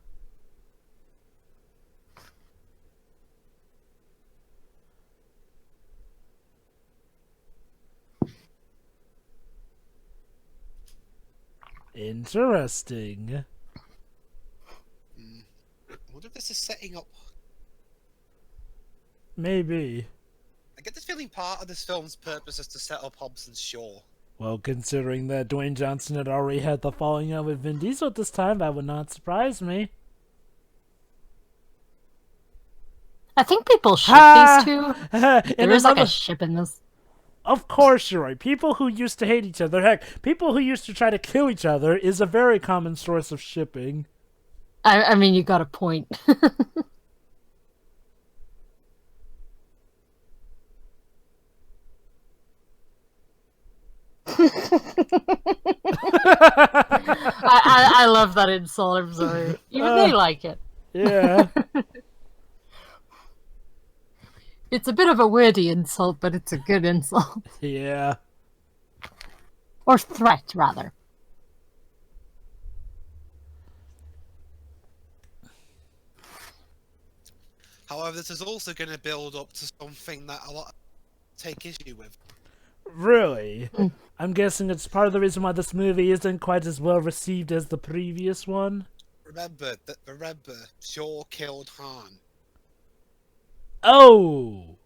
Interesting. I wonder if this is setting up. Maybe. I get this feeling part of this film's purpose is to set up Hobbs and Shaw. Well, considering that Dwayne Johnson had already had the falling out with Vin Diesel at this time, that would not surprise me. I think people ship Ha! these two. And There is like another- a ship in this. Of course you're right. People who used to hate each other, heck, people who used to try to kill each other is a very common source of shipping. I mean, you got a point. I love that insult. I'm sorry. Even they like it. Yeah. It's a bit of a wordy insult, but it's a good insult. Yeah. Or threat, rather. However, this is also going to build up to something that a lot take issue with. Really? I'm guessing it's part of the reason why this movie isn't quite as well received as the previous one. Remember, Shaw killed Han. Oh!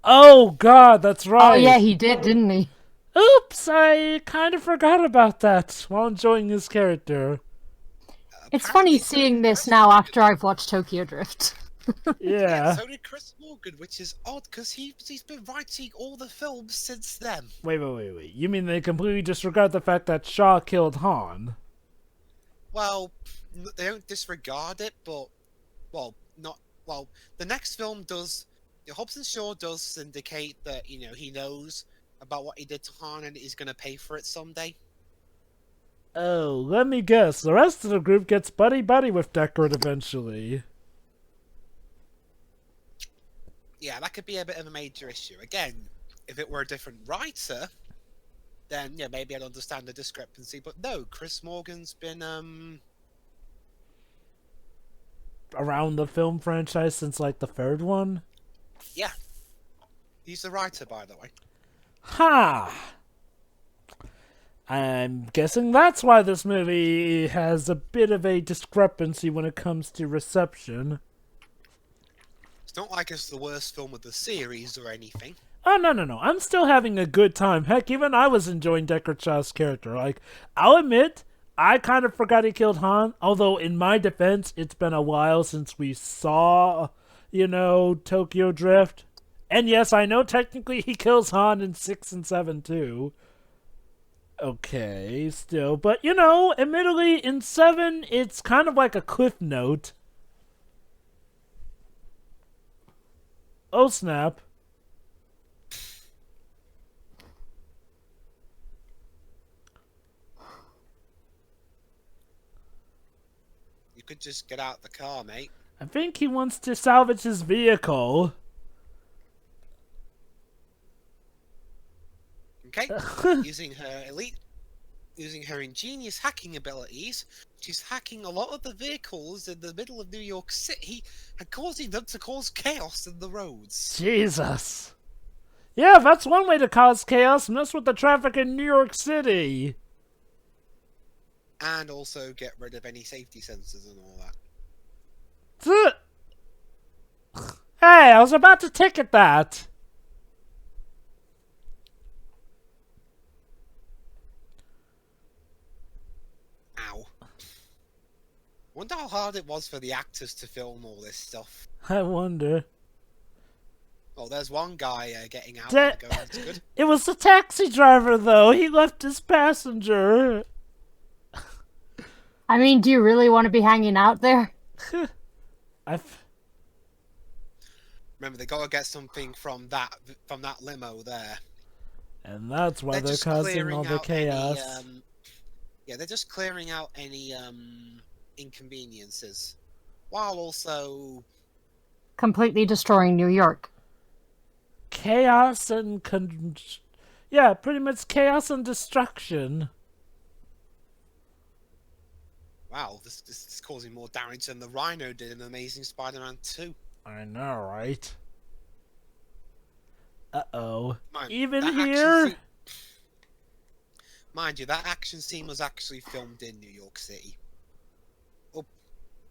Oh god, that's right! Oh yeah, he did, didn't he? Oops, I kind of forgot about that while enjoying his character. It's funny seeing this now after I've watched Tokyo Drift. Yeah. So did Chris Morgan, which is odd because he's been writing all the films since then. Wait. You mean they completely disregard the fact that Shaw killed Han? Well, they don't disregard it, but the next film does. Hobbs and Shaw does indicate that he knows about what he did to Han and he's gonna pay for it someday. Oh, let me guess. The rest of the group gets buddy-buddy with Deckard eventually. Yeah, that could be a bit of a major issue. Again, if it were a different writer, then yeah, maybe I'd understand the discrepancy. But no, Chris Morgan's been Around the film franchise since, like, the third one? yeah. He's the writer, by the way. Ha! I'm guessing that's why this movie has a bit of a discrepancy when it comes to reception. It's not like it's the worst film of the series or anything. Oh, no. I'm still having a good time. Heck, even I was enjoying Deckard Shaw's character. Like, I'll admit, I kind of forgot he killed Han. Although, in my defense, it's been a while since we saw, Tokyo Drift. And yes, I know technically he kills Han in 6 and 7 too. Okay, still. But, admittedly, in 7, it's kind of like a cliff note. Oh, snap. You could just get out the car, mate. I think he wants to salvage his vehicle. Okay, using her ingenious hacking abilities, she's hacking a lot of the vehicles in the middle of New York City and causing them to cause chaos in the roads. Jesus. Yeah, that's one way to cause chaos. Mess with the traffic in New York City. And also get rid of any safety sensors and all that. Hey, I was about to ticket that. Ow. Wonder how hard it was for the actors to film all this stuff. I wonder. Oh, there's one guy getting out. That's good. It was the taxi driver, though. He left his passenger. I mean, do you really want to be hanging out there? Remember, they gotta get something from that limo there. And that's why they're causing all the chaos. They're just clearing out any inconveniences, while also Completely destroying New York. Chaos and pretty much chaos and destruction. wow, this is causing more damage than the Rhino did in Amazing Spider-Man 2. I know, right? Uh-oh. Mind you, that action scene was actually filmed in New York City.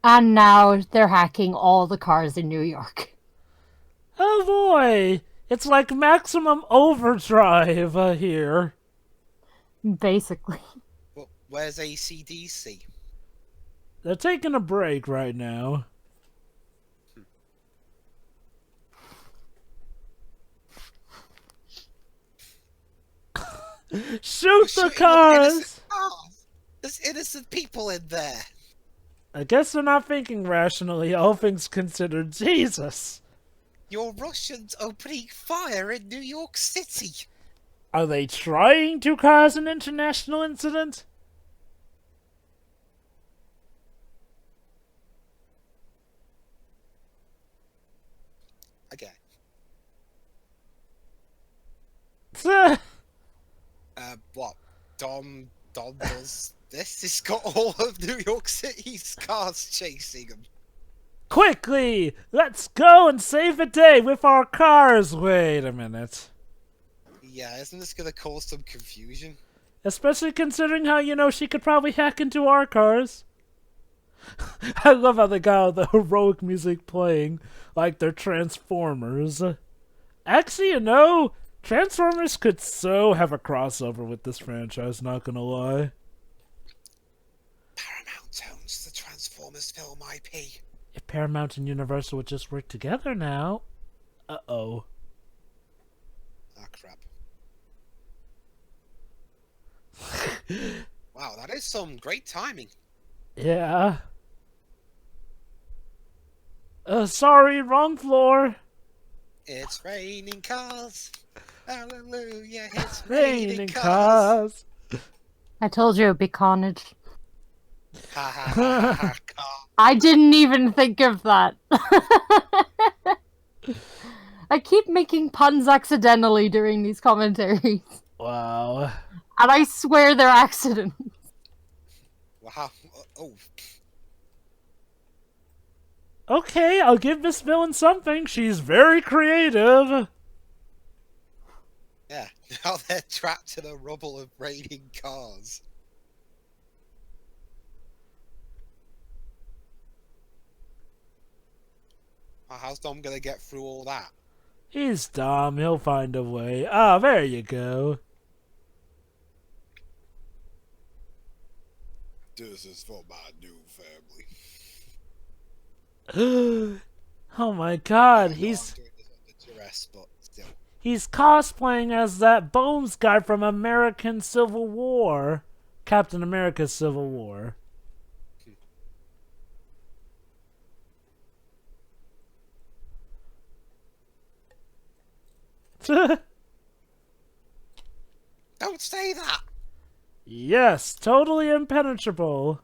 And now they're hacking all the cars in New York. Oh boy! It's like maximum overdrive here. Basically. Well, where's AC/DC? They're taking a break right now. Shoot the cars! There's innocent people in there. I guess they're not thinking rationally, all things considered. Jesus! Your Russians opening fire in New York City. Are they trying to cause an international incident? Okay. What? Dom does this? He's got all of New York City's cars chasing him. Quickly! Let's go and save the day with our cars! Wait a minute. Yeah, isn't this gonna cause some confusion? Especially considering how, she could probably hack into our cars. I love how they got all the heroic music playing like they're Transformers. Actually, Transformers could so have a crossover with this franchise, not gonna lie. Paramount owns the Transformers film IP. If Paramount and Universal would just work together now. Uh-oh. Ah, crap. Wow, that is some great timing. Yeah. Sorry, wrong floor. It's raining cars. Hallelujah, it's Raining cars. I told you it'd be carnage. Ha ha ha ha ha. I didn't even think of that. I keep making puns accidentally during these commentaries. Wow. And I swear they're accidents. Wow. Oh. Okay, I'll give this villain something. She's very creative. Yeah, now they're trapped in a rubble of raining cars. How's Dom gonna get through all that? He's dumb. He'll find a way. Ah, there you go. This is for my new family. Oh my god, He's doing this under duress, but still. he's cosplaying as that Bones guy from American Civil War. Captain America's Civil War. Don't say that! Yes, totally impenetrable.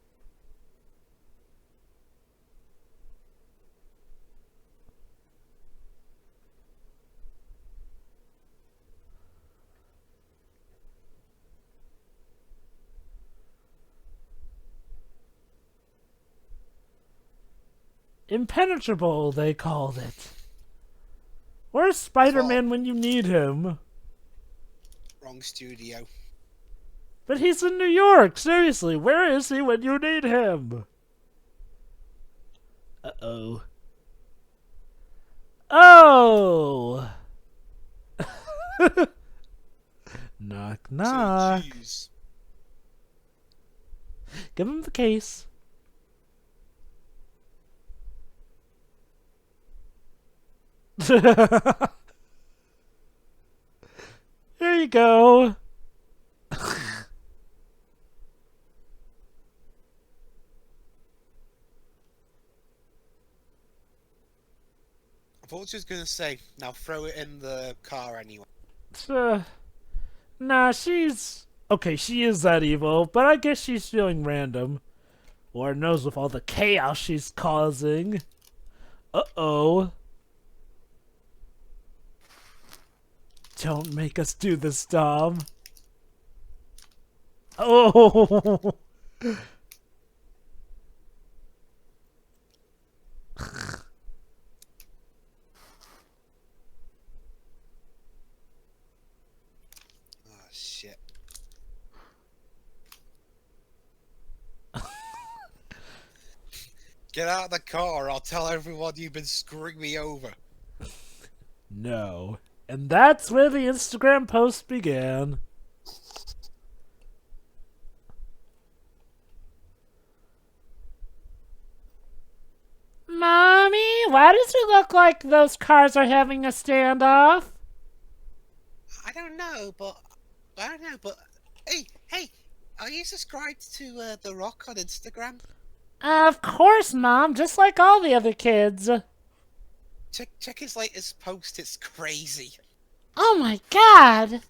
Impenetrable, they called it. Where's Spider-Man when you need him? Wrong studio. But he's in New York, seriously, where is he when you need him? Uh-oh. Oh! Knock, knock. Jeez. Give him the case. Here you go. I thought she was gonna say, now throw it in the car anyway. Nah, she's... Okay, she is that evil, but I guess she's feeling random. Lord knows with all the chaos she's causing. Uh-oh. Don't make us do this, Dom. Oh! Oh, shit. Get out of the car, or I'll tell everyone you've been screwing me over. No. And that's where the Instagram post began. Mommy, why does it look like those cars are having a standoff? I don't know, but hey, are you subscribed to The Rock on Instagram? Of course, Mom, just like all the other kids. Check his latest post. It's crazy. Oh my god!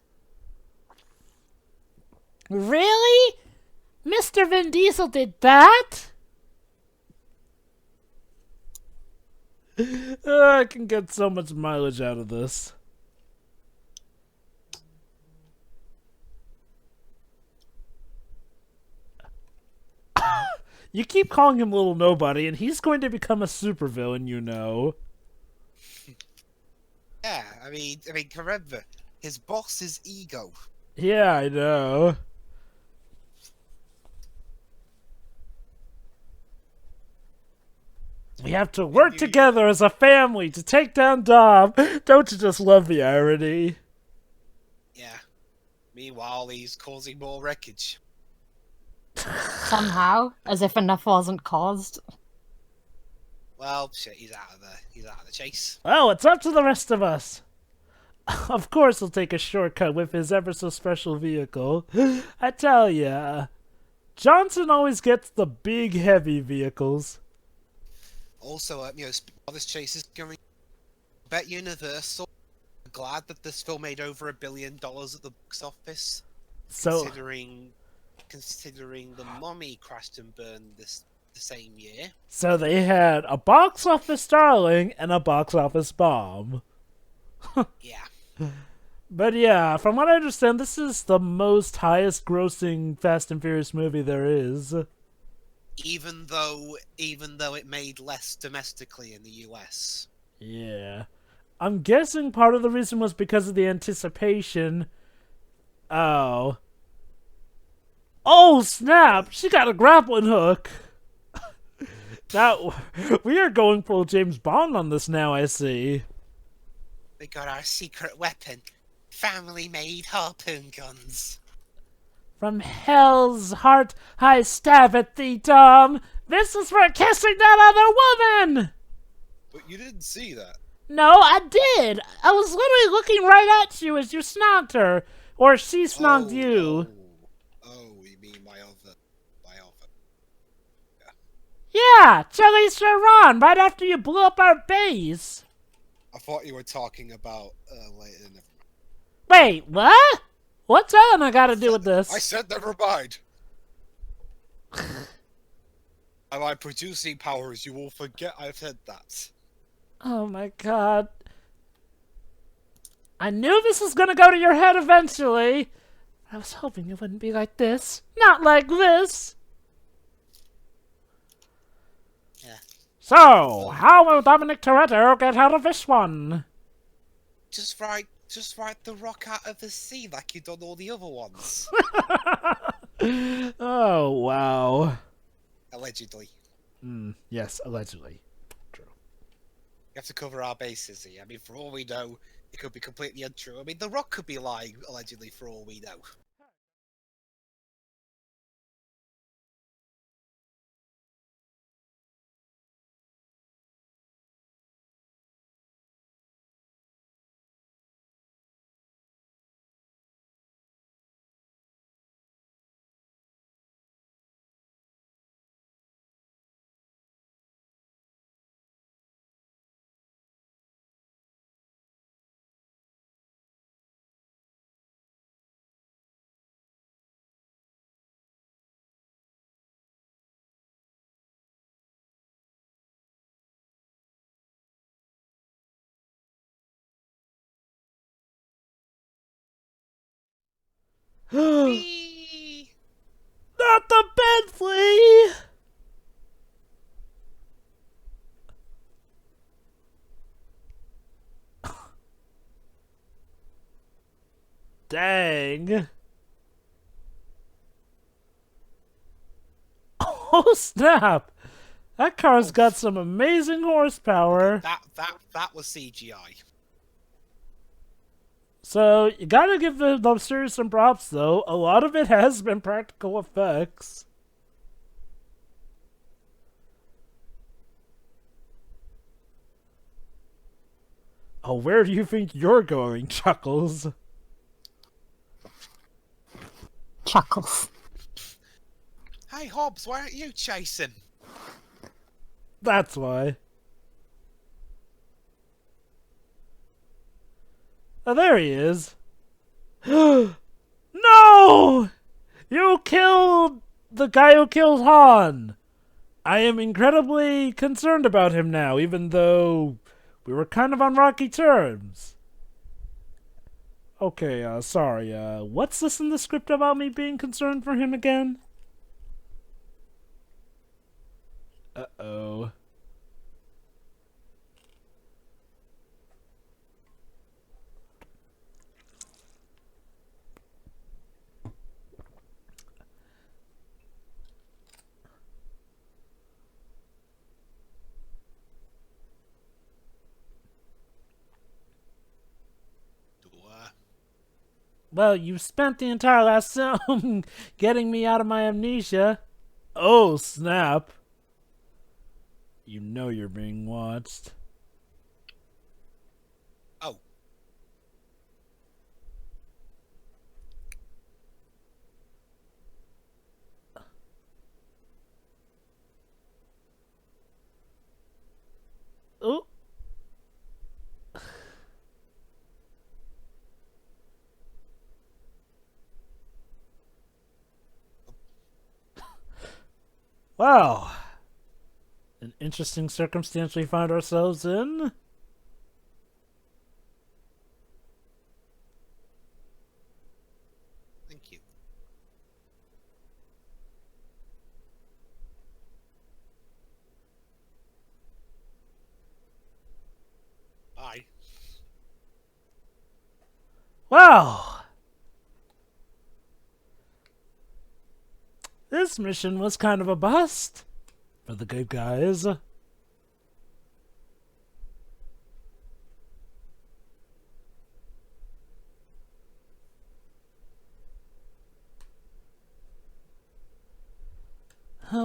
Really? Mr. Vin Diesel did that? I can get so much mileage out of this. You keep calling him Little Nobody, and he's going to become a supervillain, you know. Yeah, I mean, remember, his boss is Ego. Yeah, I know. We have to work together as a family to take down Dom. Don't you just love the irony? Yeah. Meanwhile, he's causing more wreckage. Somehow, as if enough wasn't caused. Well, shit, he's out of the chase. Well, it's up to the rest of us. Of course he'll take a shortcut with his ever-so-special vehicle. I tell ya, Johnson always gets the big, heavy vehicles. Also, while this chase is going, I bet Universal are glad that this film made over $1 billion at the box office. So, considering the Mummy crashed and burned the same year. So they had a box office darling and a box office bomb. Yeah. But yeah, from what I understand, this is the most highest grossing Fast and Furious movie there is. Even though it made less domestically in the US. Yeah. I'm guessing part of the reason was because of the anticipation. Oh. Oh, snap! She got a grappling hook! Now, we are going full James Bond on this now, I see. We got our secret weapon. Family-made harpoon guns. From hell's heart, I stab at thee, Dom. This is for kissing that other woman! But you didn't see that. No, I did. I was literally looking right at you as you snogged her. Or she snogged you. Oh, you mean my other. Yeah, Charlize Theron, right after you blew up our base. I thought you were talking about later. Wait, what? What's Elena got to do with this? I said never mind. By my producing powers, you will forget I've said that. Oh my god. I knew this was gonna go to your head eventually. I was hoping it wouldn't be like this. Not like this. Yeah. So, how will Dominic Torretto get out of this one? Just ride the rock out of the sea like you've done all the other ones. Oh, wow. Allegedly. Yes, allegedly. True. We have to cover our bases here. I mean, for all we know, it could be completely untrue. I mean, the rock could be lying, allegedly, for all we know. Whee! Not the Bentley! Dang. Oh, snap! That car's got some amazing horsepower. That was CGI. So, you gotta give the series some props, though. A lot of it has been practical effects. Oh, where do you think you're going, Chuckles? Chuckles. Hey, Hobbs, why aren't you chasing? That's why. Oh, there he is. No! You killed the guy who killed Han! I am incredibly concerned about him now, even though we were kind of on rocky terms. Okay, sorry, what's this in the script about me being concerned for him again? Uh-oh. Well, you spent the entire last film getting me out of my amnesia. Oh, snap. You know you're being watched. Oh. Oh. Wow. An interesting circumstance we find ourselves in. Thank you. Bye. Wow. This mission was kind of a bust for the good guys. Oh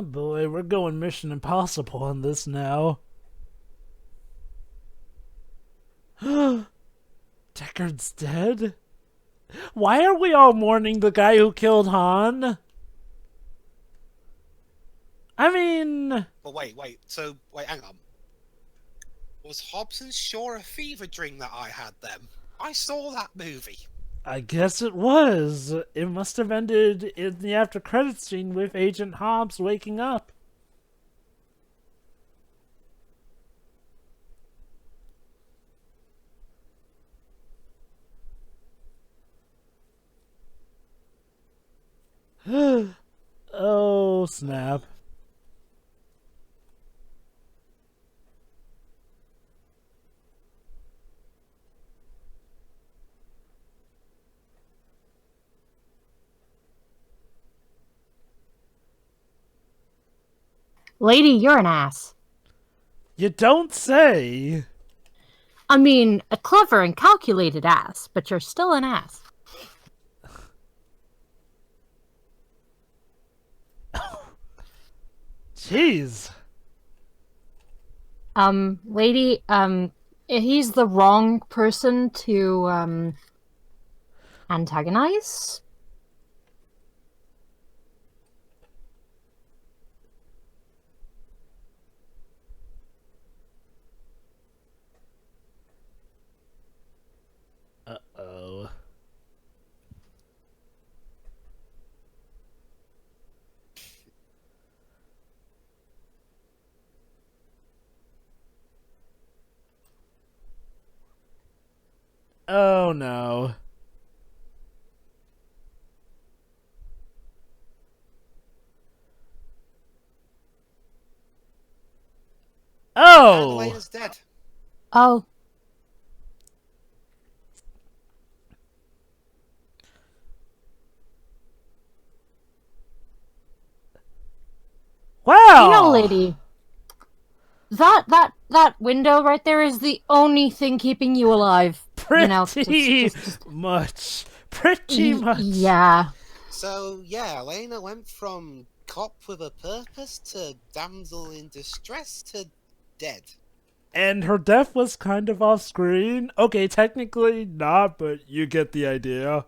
boy, we're going Mission Impossible on this now. Deckard's dead? Why are we all mourning the guy who killed Han? I mean... But wait, hang on. Was Hobbs and Shaw a fever dream that I had them? I saw that movie. I guess it was. It must have ended in the after credits scene with Agent Hobbs waking up. Oh, snap. Lady, you're an ass. You don't say. I mean, a clever and calculated ass, but you're still an ass. Jeez. Lady, he's the wrong person to, antagonize? Uh-oh. Oh no. And Oh! Elena's dead. Oh. Wow! You know, lady, that window right there is the only thing keeping you alive. Pretty You know, just much. Pretty much. Yeah. So, yeah, Elena went from cop with a purpose to damsel in distress to dead. And her death was kind of off screen. Okay, technically not, but you get the idea.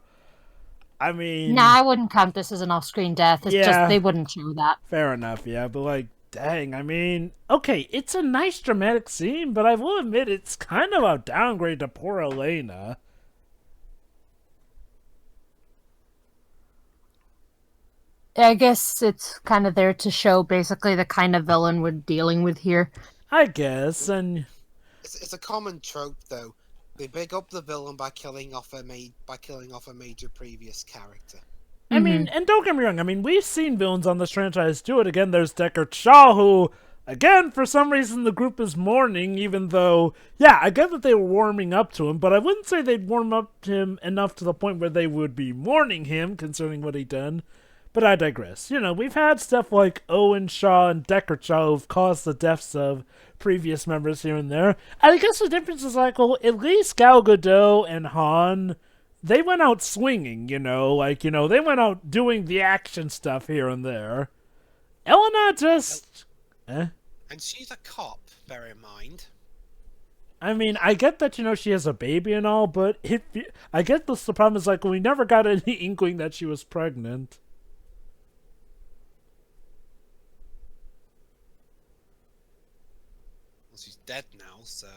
I mean... Nah, I wouldn't count this as an off-screen death. It's Yeah. just they wouldn't show that. Fair enough, yeah, but like, dang, I mean... Okay, it's a nice dramatic scene, but I will admit it's kind of a downgrade to poor Elena. I guess it's kind of there to show basically the kind of villain we're dealing with here. I guess, and... It's a common trope, though. They big up the villain by killing off a major previous character. I mean, and don't get me wrong, I mean, we've seen villains on this franchise do it. Again, there's Deckard Shaw, who, again, for some reason the group is mourning, even though, yeah, I get that they were warming up to him, but I wouldn't say they'd warm up to him enough to the point where they would be mourning him, considering what he'd done. But I digress. You know, we've had stuff like Owen Shaw and Deckard Shaw who've caused the deaths of previous members here and there. And I guess the difference is like, well, at least Gal Gadot and Han, they went out swinging, you know, like, you know, they went out doing the action stuff here and there. Elena just... And she's a cop, bear in mind. I mean, I get that, you know, she has a baby and all, but I get the problem is, like, we never got any inkling that she was pregnant. Well, she's dead now, so...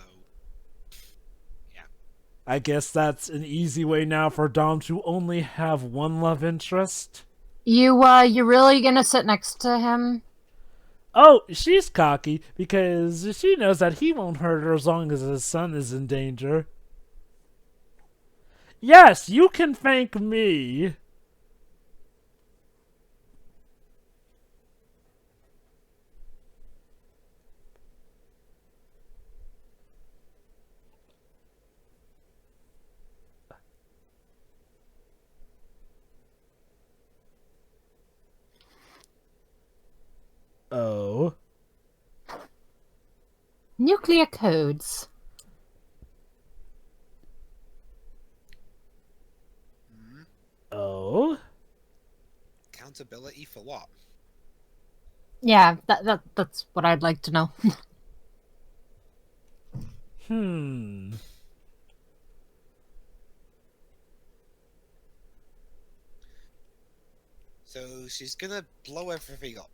I guess that's an easy way now for Dom to only have one love interest. You really gonna sit next to him? Oh, she's cocky because she knows that he won't hurt her as long as his son is in danger. Yes, you can thank me. Oh. Nuclear codes. Oh? Accountability for what? Yeah, that's what I'd like to know. So she's gonna blow everything up.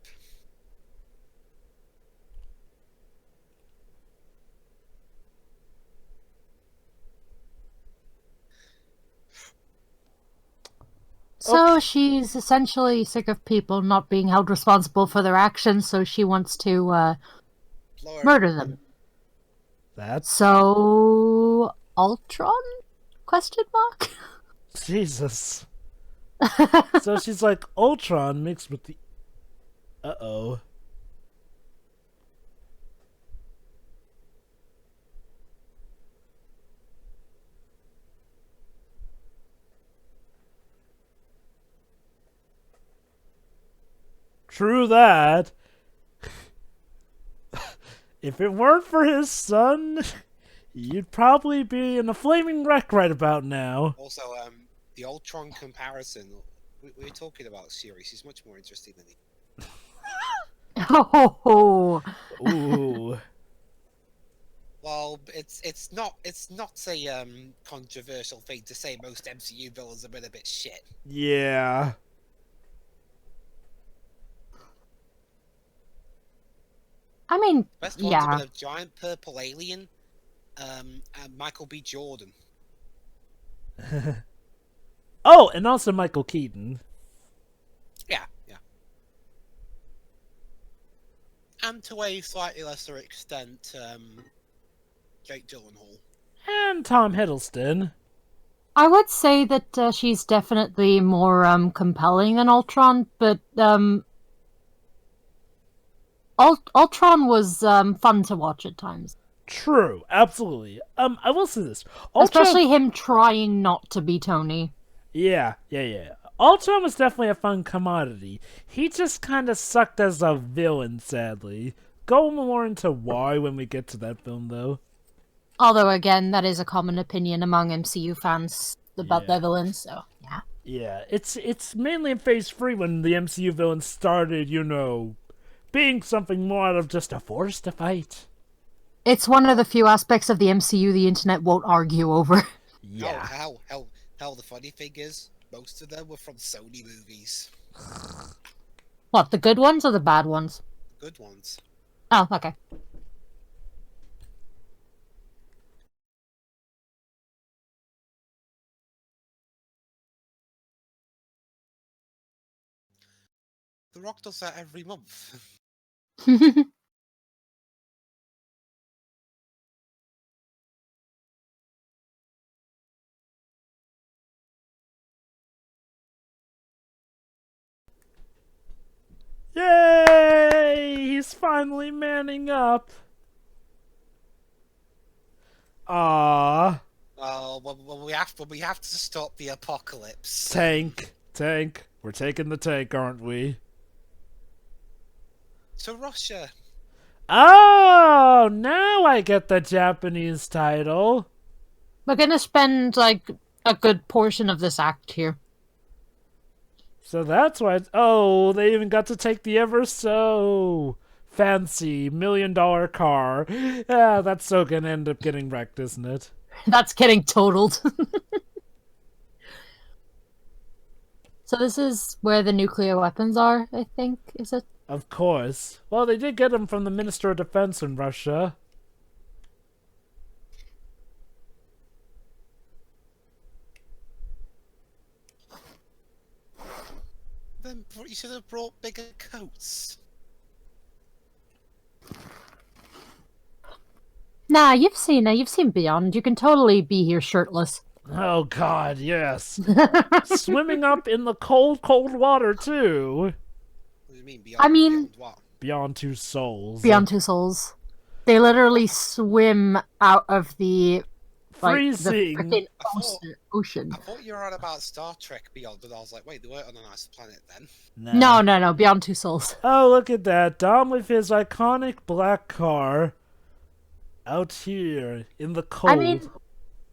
So she's essentially sick of people not being held responsible for their actions, so she wants to murder them. That's... So Ultron? Question mark? Jesus. So she's like Ultron mixed with the... Uh-oh. True that. If it weren't for his son, you'd probably be in a flaming wreck right about now. Also, the Ultron comparison. We're talking about series. He's much more interesting than he. Oh, Ooh. Well, it's not a controversial thing to say. Most MCU villains have been a bit shit. Yeah. I mean, Best ones have yeah. been a giant purple alien, and Michael B. Jordan. Oh, and also Michael Keaton. Yeah. And to a slightly lesser extent, Jake Gyllenhaal. And Tom Hiddleston. I would say that she's definitely more compelling than Ultron, but Ultron was fun to watch at times. True, absolutely. I will say this. Ultron... Especially him trying not to be Tony. Yeah. Ultron was definitely a fun commodity. He just kind of sucked as a villain, sadly. Go more into why when we get to that film, though. Although, again, that is a common opinion among MCU fans about their villains, so, yeah. Yeah, it's mainly in Phase 3 when the MCU villains started, being something more out of just a force to fight. It's one of the few aspects of the MCU the internet won't argue over. Yeah. Hell, the funny thing is, most of them were from Sony movies. What, the good ones or the bad ones? Good ones. Oh, okay. The Rock does that every month. Yay! He's finally manning up. Ah, Well, we have to stop the apocalypse. tank. We're taking the tank, aren't we? To Russia. Oh, now I get the Japanese title. We're gonna spend, like, a good portion of this act here. So that's why oh, they even got to take the ever so fancy $1 million car. Yeah, that's so gonna end up getting wrecked, isn't it? That's getting totaled. So this is where the nuclear weapons are, I think, is it? Of course. Well, they did get them from the Minister of Defense in Russia. Then you should have brought bigger coats. Nah, you've seen Beyond. You can totally be here shirtless. Oh god, yes. Swimming up in the cold, cold water, too. What do you mean beyond? Beyond what? Beyond Two Souls. Beyond Two Souls. They literally swim out of the freezing the ocean. I thought you were on about Star Trek Beyond, and I was like, wait, they weren't on a nice planet then. Nah. No, Beyond Two Souls. Oh, look at that. Dom with his iconic black car out here in the cold. I mean,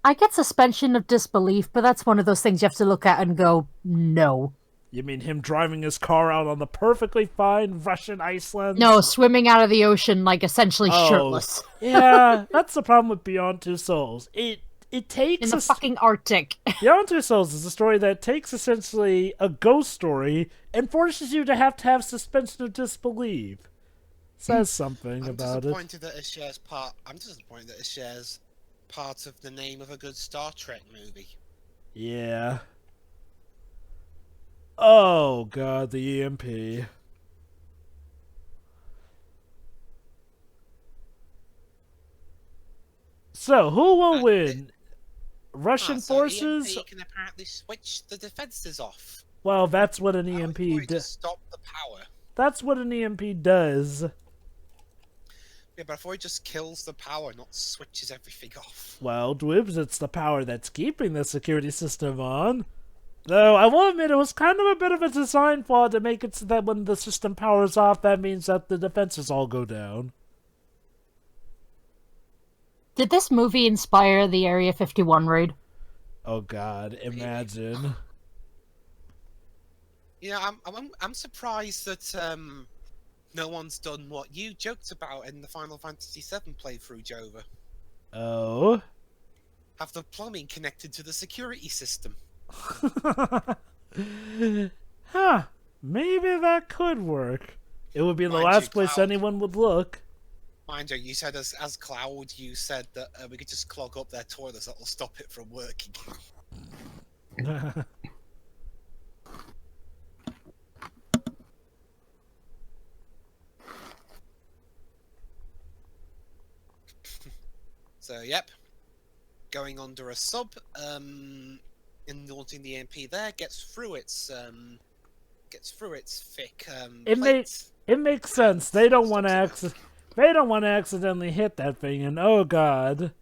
I get suspension of disbelief, but that's one of those things you have to look at and go, no. You mean him driving his car out on the perfectly fine Russian Iceland? No, swimming out of the ocean, like, essentially shirtless. Yeah, that's the problem with Beyond Two Souls. It takes in the fucking Arctic. Beyond Two Souls is a story that takes essentially a ghost story and forces you to have suspension of disbelief. Says something about it. I'm disappointed that it shares part of the name of a good Star Trek movie. Yeah. Oh god, the EMP. So, who will win? Russian forces? EMP can apparently switch the defenses off. Well, that's what an EMP does. Stop the power. That's what an EMP does. Yeah, but before he just kills the power, not switches everything off. Well, Dwibs, it's the power that's keeping the security system on. Though, I will admit, it was kind of a bit of a design flaw to make it so that when the system powers off, that means that the defenses all go down. Did this movie inspire the Area 51 raid? Oh God, imagine. You know, I'm surprised that no one's done what you joked about in the Final Fantasy VII playthrough, Jova. Oh. Have the plumbing connected to the security system. Huh. Maybe that could work. It would be the Mind last you, place Cloud. anyone would look. Mind you, you said as Cloud, you said that we could just clog up their toilets. That will stop it from working. So, yep. Going under a sub, and launching the MP there gets through its thick plates. It makes sense. They don't want to accidentally hit that thing, and oh God.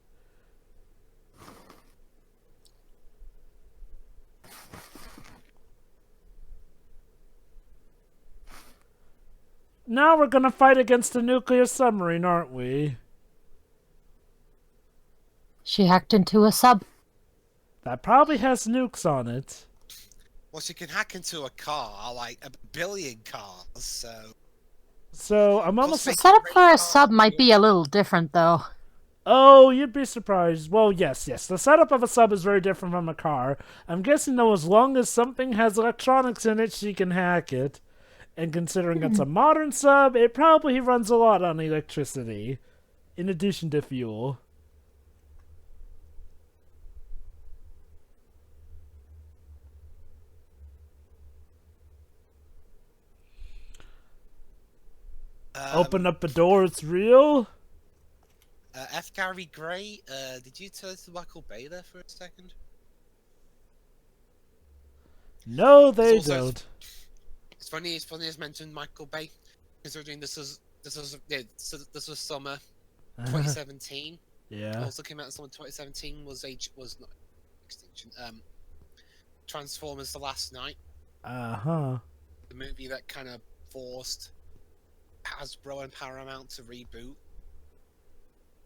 Now we're gonna fight against a nuclear submarine, aren't we? She hacked into a sub. That probably has nukes on it. Well, she can hack into a car, like a billion cars, so... So, I'm almost... The setup for a sub might be a little different, though. Oh, you'd be surprised. Well, yes. The setup of a sub is very different from a car. I'm guessing, though, as long as something has electronics in it, she can hack it. And considering it's a modern sub, it probably runs a lot on electricity, in addition to fuel. Open up the door, it's real? F. Gary Gray, did you tell us to Michael Bay there for a second? No, they don't. It's funny as mentioned Michael Bay, considering this was summer 2017. Yeah. Also came out in summer 2017 was not Extinction. Transformers: The Last Night. Uh-huh. The movie that kind of forced Hasbro and Paramount to reboot.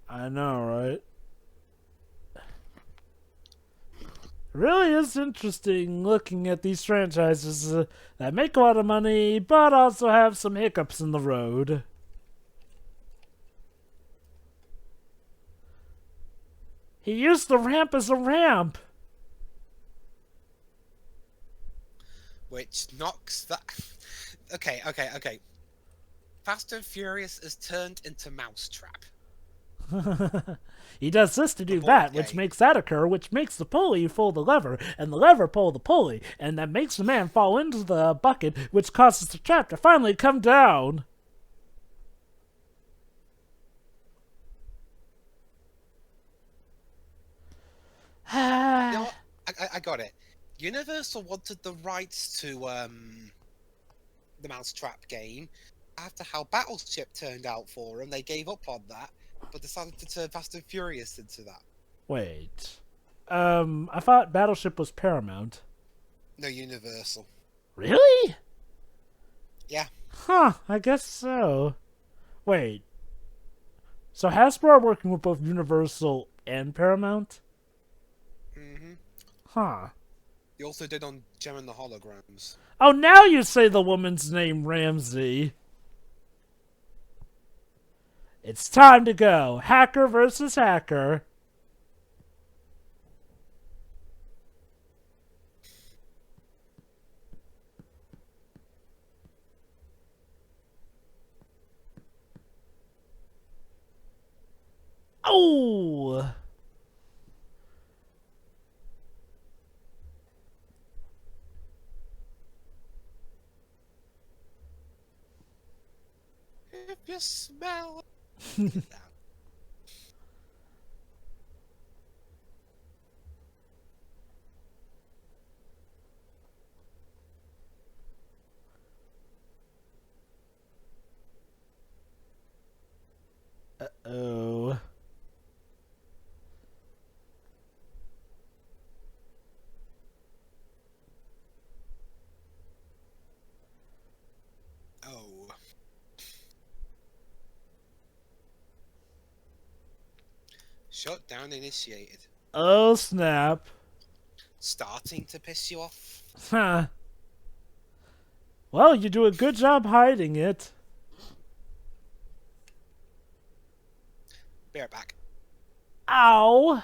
I know, right? It really is interesting looking at these franchises that make a lot of money, but also have some hiccups in the road. He used the ramp as a ramp! Which knocks that... Okay. Fast and Furious is turned into Mousetrap. He does this to do that, which makes that occur, which makes the pulley pull the lever, and the lever pull the pulley, and that makes the man fall into the bucket, which causes the trap to finally come down. You know what? I got it. Universal wanted the rights to the Mousetrap game after how Battleship turned out for them. They gave up on that, but decided to turn Fast and Furious into that. Wait. I thought Battleship was Paramount. No, Universal. Really? Yeah. Huh, I guess so. Wait. So Hasbro are working with both Universal and Paramount? Mm-hmm. Huh. They also did on Gem and the Holograms. Oh, now you say the woman's name, Ramsey. It's time to go. Hacker versus hacker. Oh! If you smell Uh-oh. Oh. Shutdown initiated. Oh, snap. Starting to piss you off? Huh. Well, you do a good job hiding it. Be right back. Ow.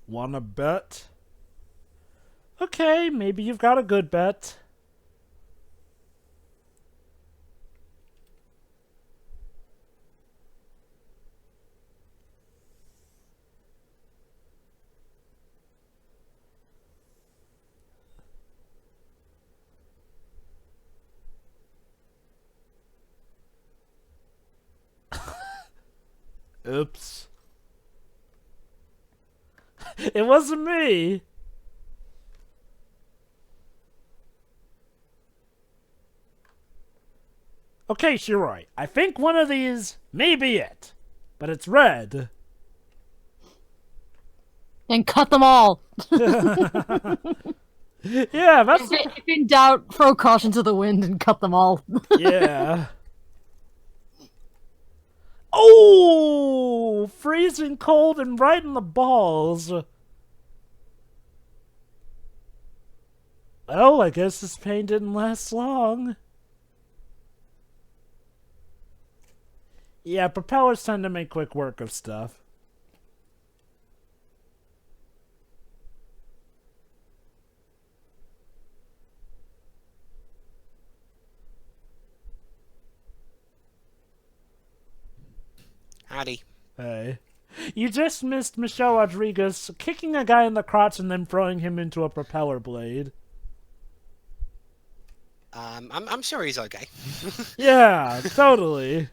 Wanna bet? Okay, maybe you've got a good bet. Oops. It wasn't me. Okay, Shiroi. I think one of these may be it. But it's red. And cut them all. Yeah, that's... If in doubt, throw caution to the wind and cut them all. Yeah. Oh! Freezing cold and right in the balls. Well, I guess this pain didn't last long. Yeah, propellers tend to make quick work of stuff. Howdy. Hey. You just missed Michelle Rodriguez kicking a guy in the crotch and then throwing him into a propeller blade. I'm sure he's okay. Yeah, totally.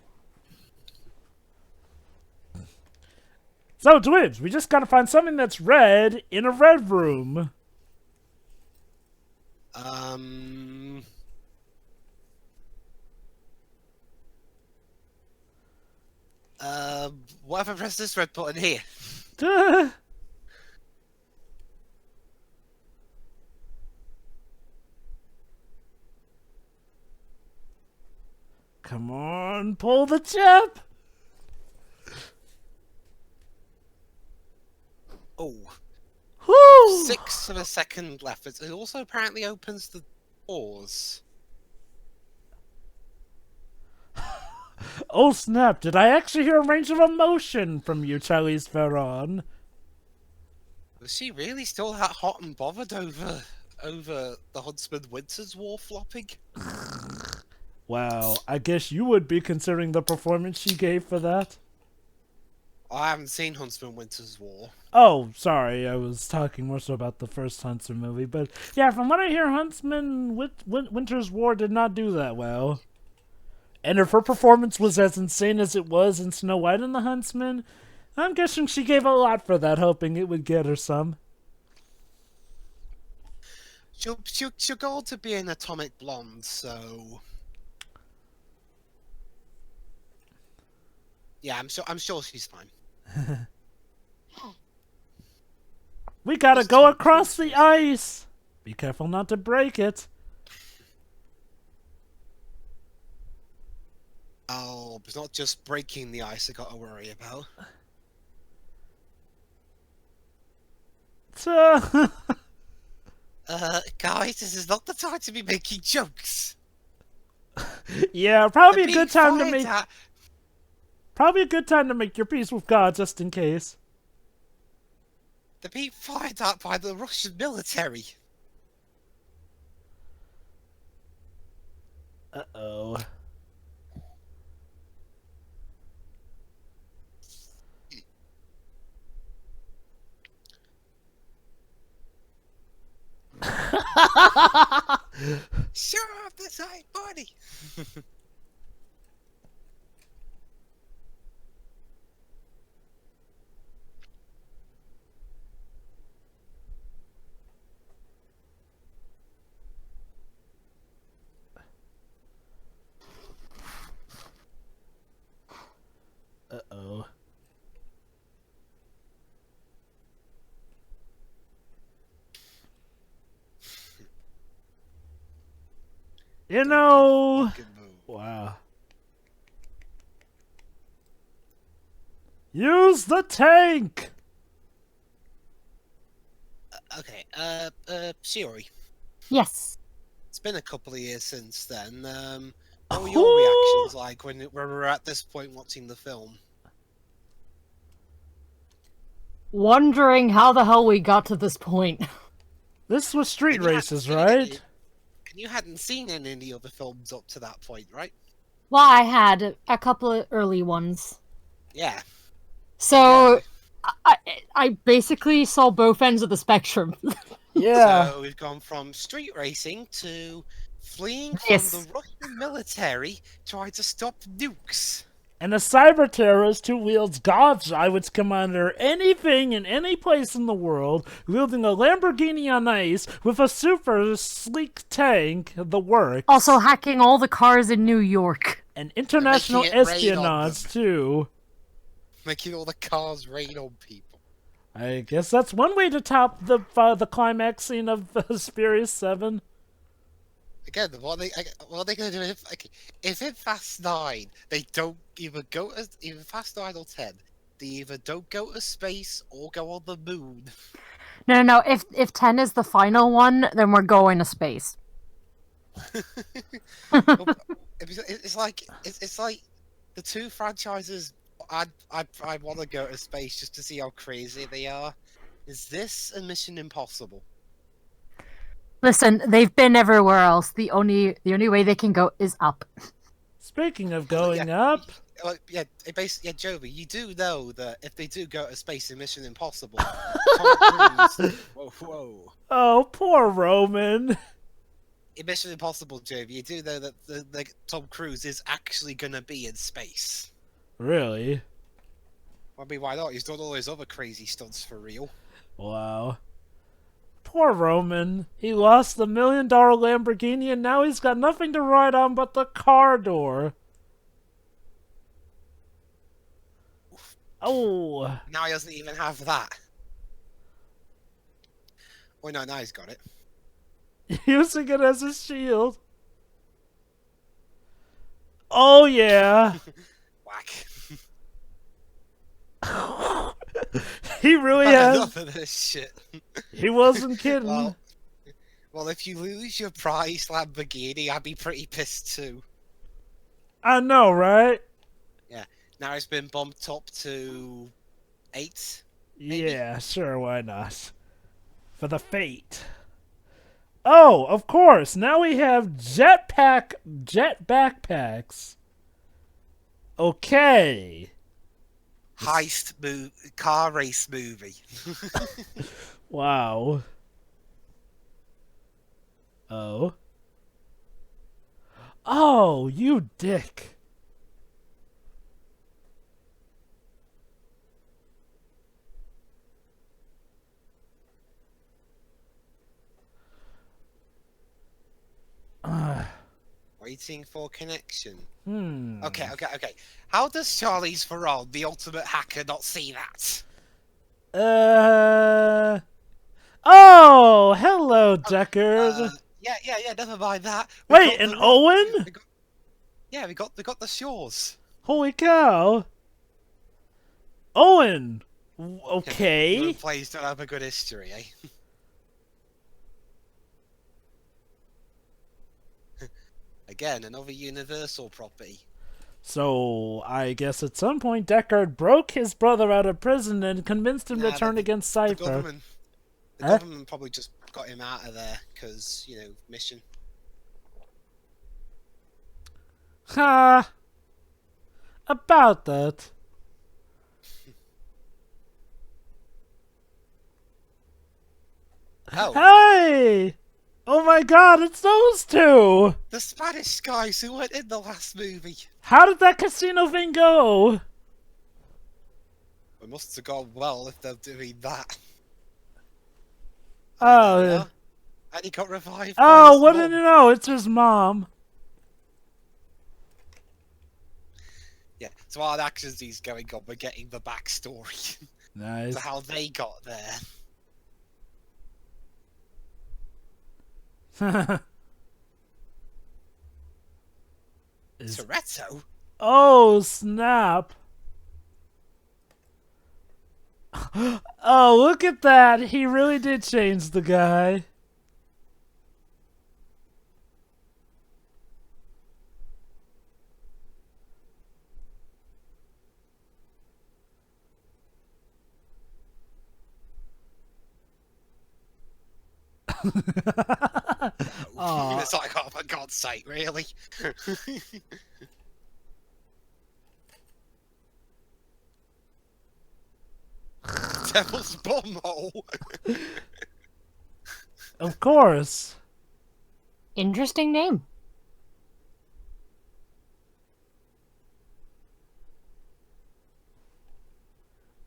So, Dwibs, we just gotta find something that's red in a red room. What if I press this red button here? Duh. Come on, pull the chip. Oh. Whew. 6 of a second left. It also apparently opens the doors. Oh snap, did I actually hear a range of emotion from you, Charlize Theron? Was she really still that hot and bothered over the Huntsman Winter's War flopping? Wow, I guess you would be considering the performance she gave for that. I haven't seen Huntsman Winter's War. Oh, sorry, I was talking more so about the first Huntsman movie, but yeah, from what I hear, Huntsman Winter's War did not do that well. And if her performance was as insane as it was in Snow White and the Huntsman, I'm guessing she gave a lot for that, hoping it would get her some. She'll go on to be an Atomic Blonde, so yeah, I'm sure she's fine. We gotta go across the ice! Be careful not to break it. Oh, it's not just breaking the ice I gotta worry about. Guys, this is not the time to be making jokes. Yeah, probably a They're good being time to fired make... at- Probably a good time to make your peace with God, just in case. They're being fired at by the Russian military. Uh-oh. Sure off the side, buddy. Uh-oh. You know... Good move. Use the tank! Okay, Shiori, Yes. it's been a couple of years since then. What were your reactions like when we were at this point watching the film? Wondering how the hell we got to this point. This was Street And you hadn't Races, seen right? And you hadn't seen any of the other films up to that point, right? Well, I had a couple of early ones. Yeah. So, I basically saw both ends of the spectrum. Yeah. So we've gone from street racing to fleeing from Yes. the Russian military trying to stop nukes. And a cyber terrorist who wields God's eye, which can monitor anything in any place in the world, wielding a Lamborghini on ice with a super sleek tank, the works. Also hacking all the cars in New York. And international making it rain on espionage, them. too. Making all the cars rain on people. I guess that's one way to top the climax scene of Furious 7. Again, what are they going to do if in Fast 9 they don't either Fast 9 or 10, they either don't go to space or go on the moon? No. If 10 is the final one, then we're going to space. It's like the two franchises. I want to go to space just to see how crazy they are. Is this a Mission Impossible? Listen, they've been everywhere else. The only way they can go is up. Speaking of going up... Jovi, you do know that if they do go to space in Mission Impossible, Tom Cruise... Whoa. Oh, poor Roman. In Mission Impossible, Jovi, you do know that the Tom Cruise is actually going to be in space. Really? I mean, why not? He's done all his other crazy stunts for real. Wow. Poor Roman. He lost the $1 million Lamborghini and now he's got nothing to ride on but the car door. Oh. Now he doesn't even have that. Oh no, now he's got it. Using it as a shield. Oh yeah. Whack. He really Had has. enough of this shit. He wasn't kidding. Well, if you lose your prize Lamborghini, I'd be pretty pissed too. I know, right? Yeah. Now it's been bumped up to 8. Maybe? Yeah, sure, why not? For the Fate. Oh, of course. Now we have jet backpacks. Okay. Car race movie. Wow. Oh. Oh, you dick. Waiting for connection. Hmm. Okay. How does Charlie's Theron, the ultimate hacker, not see that? Oh, hello, Deckard. Yeah, never mind that. Wait, and Owen? We got the Shores. Holy cow. Owen. Okay. Human plays don't have a good history, eh? Again, another Universal property. So, I guess at some point Deckard broke his brother out of prison and convinced him to turn against Cypher. The government probably just got him out of there, because, mission. Ha! About that. Oh. Hey! Oh my god, it's those two! The Spanish guys who went in the last movie. How did that casino thing go? It must have gone well if they're doing that. Oh, yeah. And he got revived. Oh, what did you know? It's his mom. Yeah, so while actions he's going on, we're getting the backstory. Nice. To how they got there. Torretto? Oh, snap. Oh, look at that! He really did change the guy. Aw. It's like, oh, for God's sake, really? Devil's bumhole. Of course. Interesting name.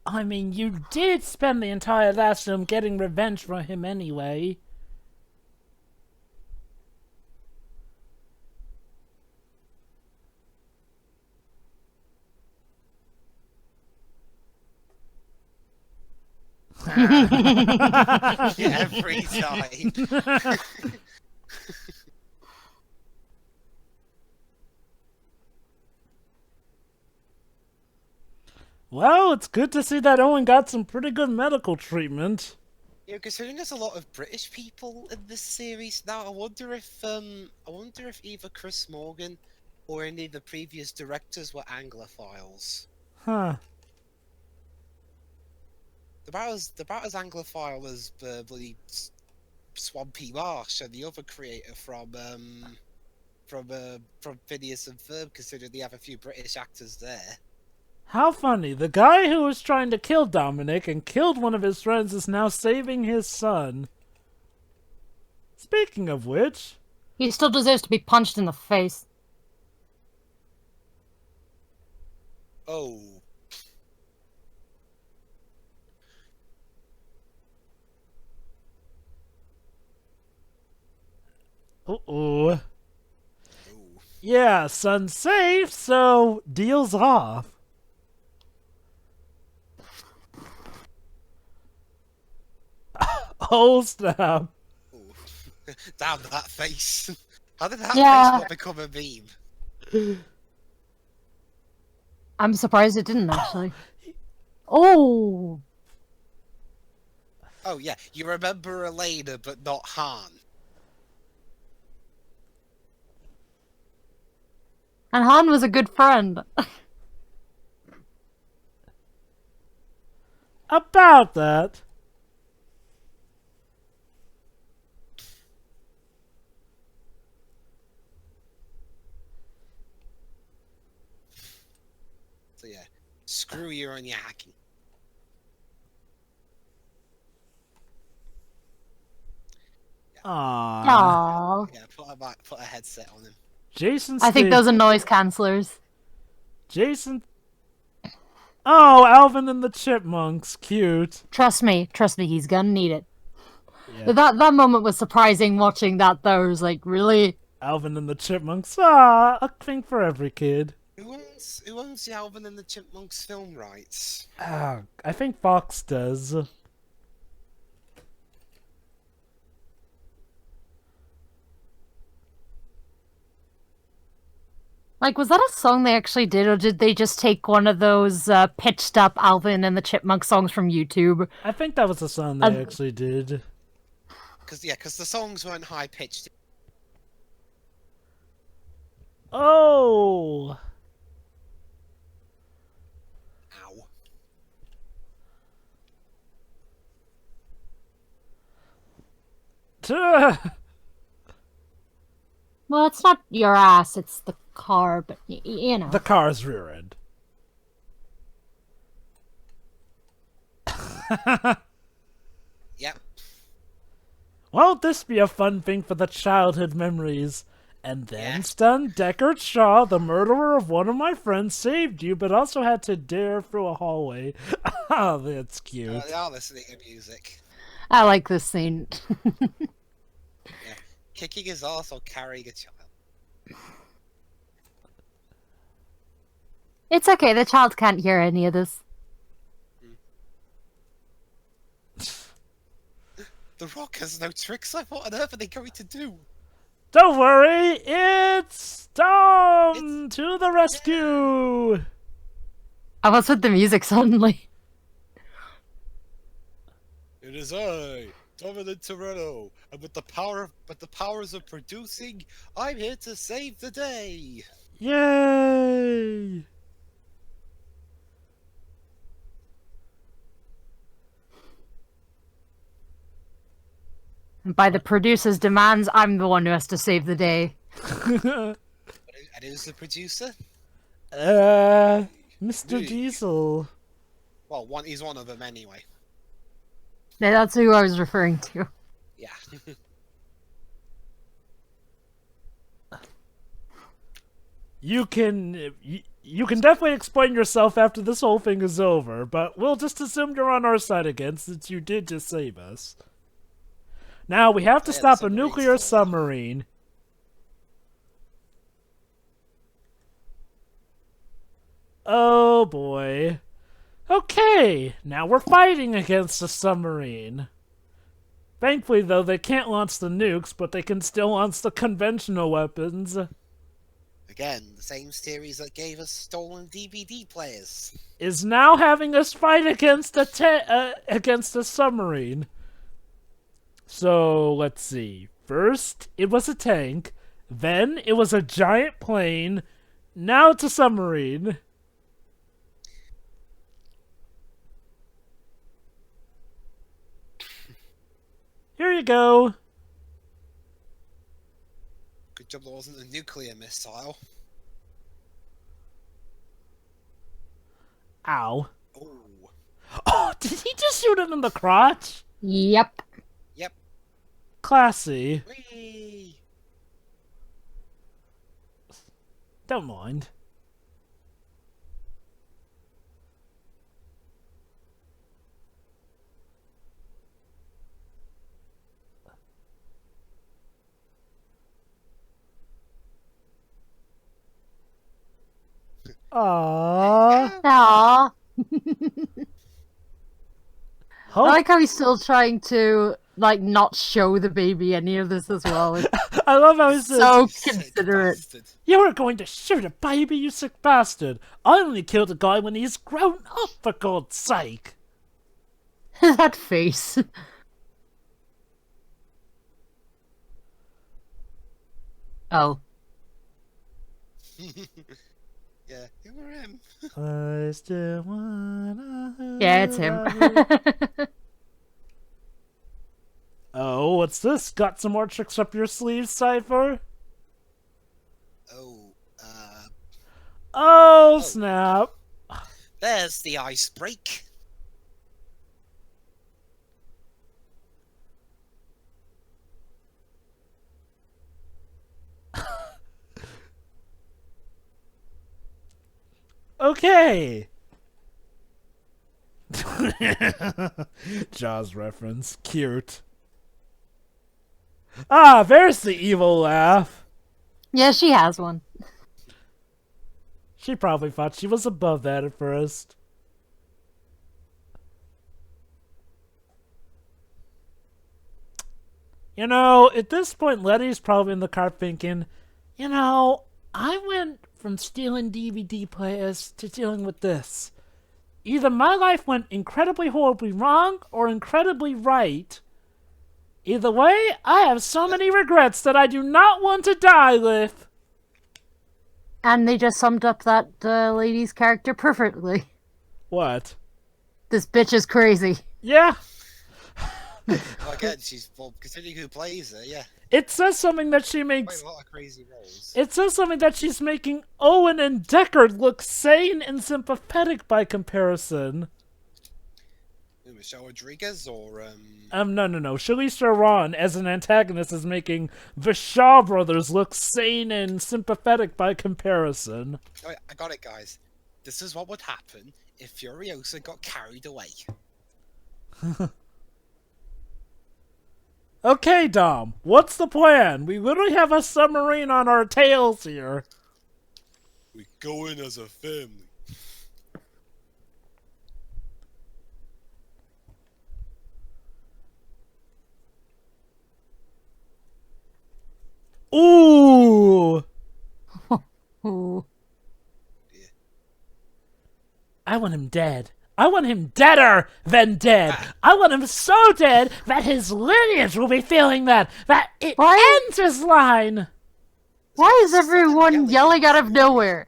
I mean, you did spend the entire last film getting revenge for him anyway. Every time. Well, it's good to see that Owen got some pretty good medical treatment. Yeah, considering there's a lot of British people in this series now, I wonder if either Chris Morgan or any of the previous directors were Anglophiles. Huh. About as Anglophile as bloody Swampy Marsh and the other creator from Phineas and Ferb, considering they have a few British actors there. How funny. The guy who was trying to kill Dominic and killed one of his friends is now saving his son. Speaking of which... He still deserves to be punched in the face. Oh. Uh-oh. Ooh. Yeah, son's safe, so deal's off. Oh, snap. Ooh. Damn that face. How did that face not become a meme? I'm surprised it didn't, actually. Oh! Oh yeah, you remember Elena, but not Han. And Han was a good friend. About that. So yeah, screw you and your hacking. Aww. Aww. Yeah, put a headset on him. Jason I think those are noise cancelers. Jason... Oh, Alvin and the Chipmunks. Cute. Trust me, he's gonna need it. Yeah. That moment was surprising watching that though. It was like, really? Alvin and the Chipmunks. Ah, a thing for every kid. Who owns the Alvin and the Chipmunks film rights? Ah, I think Fox does. Like, was that a song they actually did, or did they just take one of those pitched up Alvin and the Chipmunk songs from YouTube? I think that was a song they actually did. Because the songs weren't high pitched. Oh! Ow. Well, it's not your ass, it's the car, but you know. The car's rear end. Yep. Won't this be a fun thing for the childhood memories? And then, Yeah. stunned, Deckard Shaw, the murderer of one of my friends, saved you, but also had to dare through a hallway. Oh, that's cute. They are listening to music. I like this scene. Yeah. Kicking his ass or carrying a child. It's okay, the child can't hear any of this. The Rock has no tricks. Like, what on earth are they going to do? Don't worry, it's Dom to the rescue! I was with the music suddenly. It is I, Dominic Torretto, and with the powers of producing, I'm here to save the day. Yay! And by the producer's demands, I'm the one who has to save the day. And who's the producer? Mr. Me. Diesel. Well, he's one of them anyway. Yeah, that's who I was referring to. Yeah. You can definitely explain yourself after this whole thing is over, but we'll just assume you're on our side again since you did just save us. Now we have to Yeah, the stop a submarine's nuclear still alive. submarine. Oh boy. Okay, now we're fighting against a submarine. Thankfully, though, they can't launch the nukes, but they can still launch the conventional weapons. Again, the same series that gave us stolen DVD players. Is now having us fight against a submarine. So let's see. First, it was a tank. Then it was a giant plane. Now it's a submarine. Here you go. Good job there wasn't a nuclear missile. Ow. Oh. Oh, did he just shoot him in the crotch? Yep. Yep. Classy. Whee! Don't mind. Aww. Aww. Huh? I like how he's still trying to, like, not show the baby any of this as well. It's I love how he says, so Sick considerate. bastard. "You were going to shoot a baby, you sick bastard. I only killed a guy when he's grown up, for God's sake." That face. Oh. Yeah, who were him? I still wanna... Yeah, it's him. Oh, what's this? Got some more tricks up your sleeve, Cypher? Oh, Oh, snap. there's the ice break. Okay. Jaws reference. Cute. Ah, there's the evil laugh. Yeah, she has one. She probably thought she was above that at first. You know, at this point, Letty's probably in the car thinking, you know, I went from stealing DVD players to dealing with this. Either my life went incredibly horribly wrong or incredibly right. Either way, I have so many regrets that I do not want to die with. And they just summed up that lady's character perfectly. What? This bitch is crazy. Yeah. Well, again, well, considering who plays her, yeah, It says something that she quite makes... a lot of crazy roles. It says something that she's making Owen and Deckard look sane and sympathetic by comparison. Who, Michelle Rodriguez or No. Charlize Theron as an antagonist is making the Shaw brothers look sane and sympathetic by comparison. Oh, yeah, I got it, guys. This is what would happen if Furiosa got carried away. Okay, Dom, what's the plan? We literally have a submarine on our tails here. We go in as a family. Ooh! Ooh. I want him dead. I want him deader than dead. I want him so dead that his lineage will be feeling that it Why? ends his line. Why is everyone yelling out of nowhere?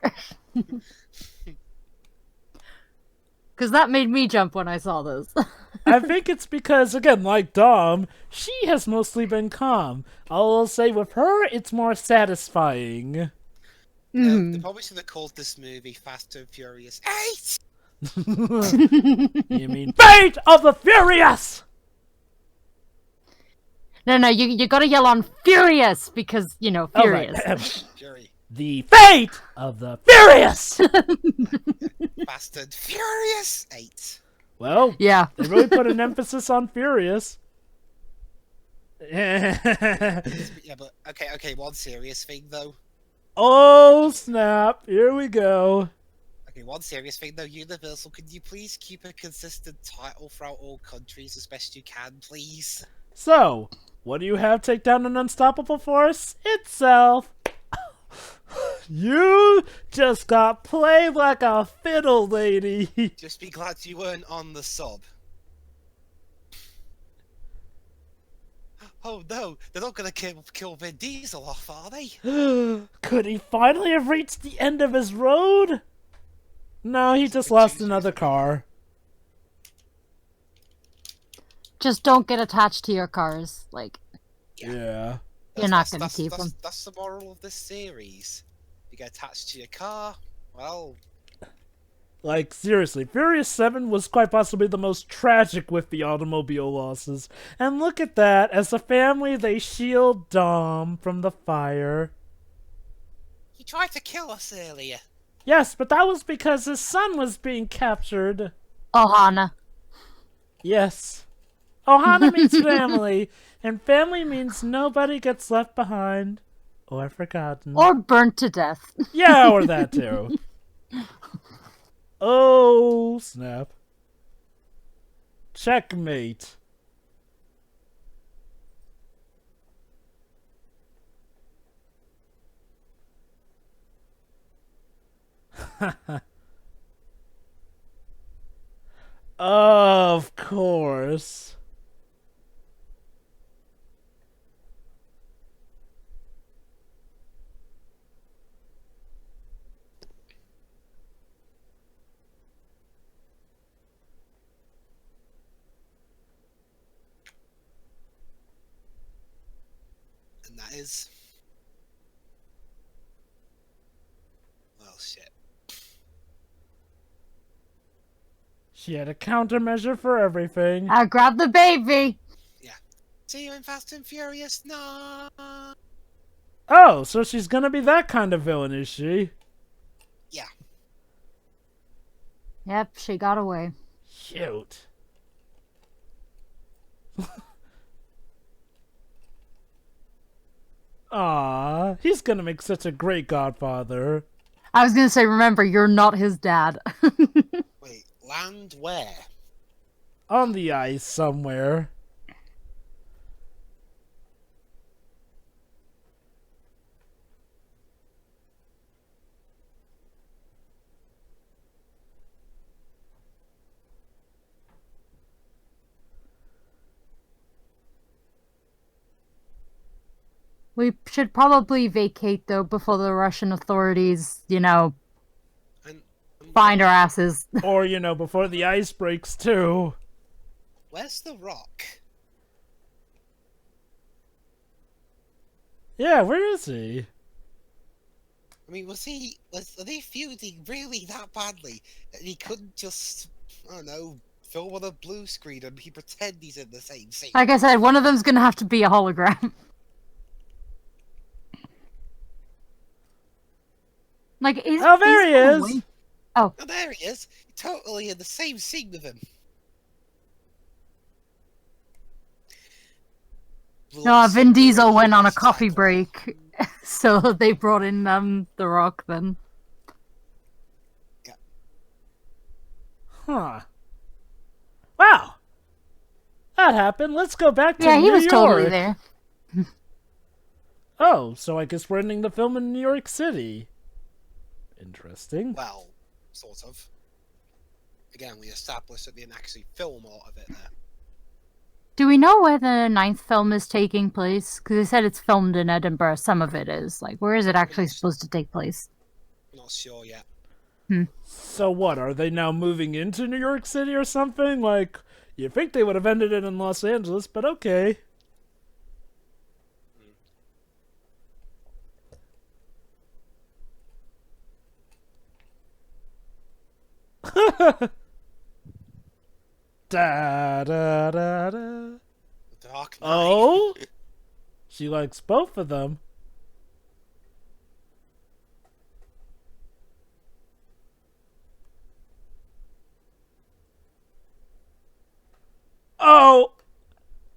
Because that made me jump when I saw this. I think it's because, again, like Dom, she has mostly been calm. I'll say with her, it's more satisfying. They probably should have called this movie Fast and Furious 8! You mean Fate of the Furious! No, you gotta yell on Furious, because, you know, Furious. Right. Fury. The Fate of the Furious! Fast and Furious 8. Well, Yeah. they really put an emphasis on Furious. Yeah, but okay, one serious thing though. Oh, snap. Here we go. Okay, one serious thing though, Universal, could you please keep a consistent title throughout all countries as best you can, please? So, what do you have take down an unstoppable force? Itself. You just got played like a fiddle, lady. Just be glad you weren't on the sub. Oh no, they're not gonna kill Vin Diesel off, are they? Could he finally have reached the end of his road? No, he just lost another car. Just don't get attached to your cars. Like, Yeah. you're not gonna keep them. That's the moral of this series. You get attached to your car, well... Like, seriously, Furious 7 was quite possibly the most tragic with the automobile losses. And look at that, as a family they shield Dom from the fire. He tried to kill us earlier. Yes, but that was because his son was being captured. Ohana. Yes. Ohana means family, and family means nobody gets left behind. Or forgotten. Or burnt to death. Yeah, or that too. Oh, snap. Checkmate. Of course. And that is... well, shit. She had a countermeasure for everything. I grabbed the baby. Yeah. See you in Fast and Furious 9! Oh, so she's gonna be that kind of villain, is she? Yeah. Yep, she got away. Shoot. Aw, he's gonna make such a great godfather. I was gonna say, remember, you're not his dad. Wait, land where? On the ice somewhere. We should probably vacate, though, before the Russian authorities, you know, And find our asses. Or, you know, before the ice breaks, too. where's The Rock? Yeah, where is he? I mean, are they feuding really that badly that he couldn't just, I don't know, film on a blue screen and he pretend he's in the same scene? Like I said, one of them's gonna have to be a hologram. Like, Oh, there he is! Oh, there he is! Totally in the same scene with him. No, Vin Diesel went on a coffee break, so they brought in The Rock then. Yeah. Huh. Wow. That happened. Let's go back to Yeah, New he was York. totally there. Oh, so I guess we're ending the film in New York City. Interesting. Well, sort of. again, we established that they didn't actually film a lot of it there. Do we know where the 9th film is taking place? Because they said it's filmed in Edinburgh. Some of it is. Like, where is it actually supposed to take place? Not sure yet. So what, are they now moving into New York City or something? Like, you think they would have ended it in Los Angeles, but okay. Da da da da. Dark Knight. Oh? She likes both of them. Oh!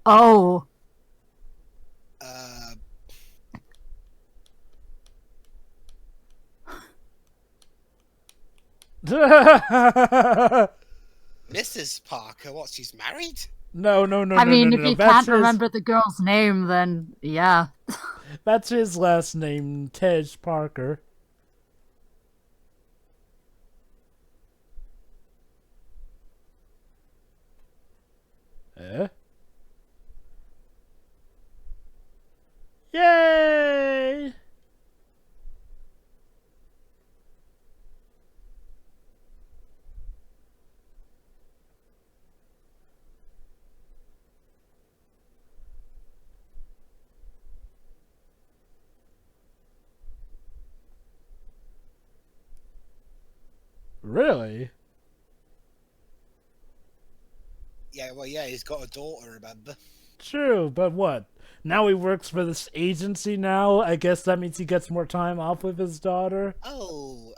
Oh. Mrs. Parker, what, she's married? No. I mean, if no. you That's can't his, remember the girl's name, then yeah. That's his last name, Tej Parker. Eh? Yay! Really? Yeah, well, yeah, he's got a daughter, remember? True, but what? Now he works for this agency now? I guess that means he gets more time off with his daughter? Oh,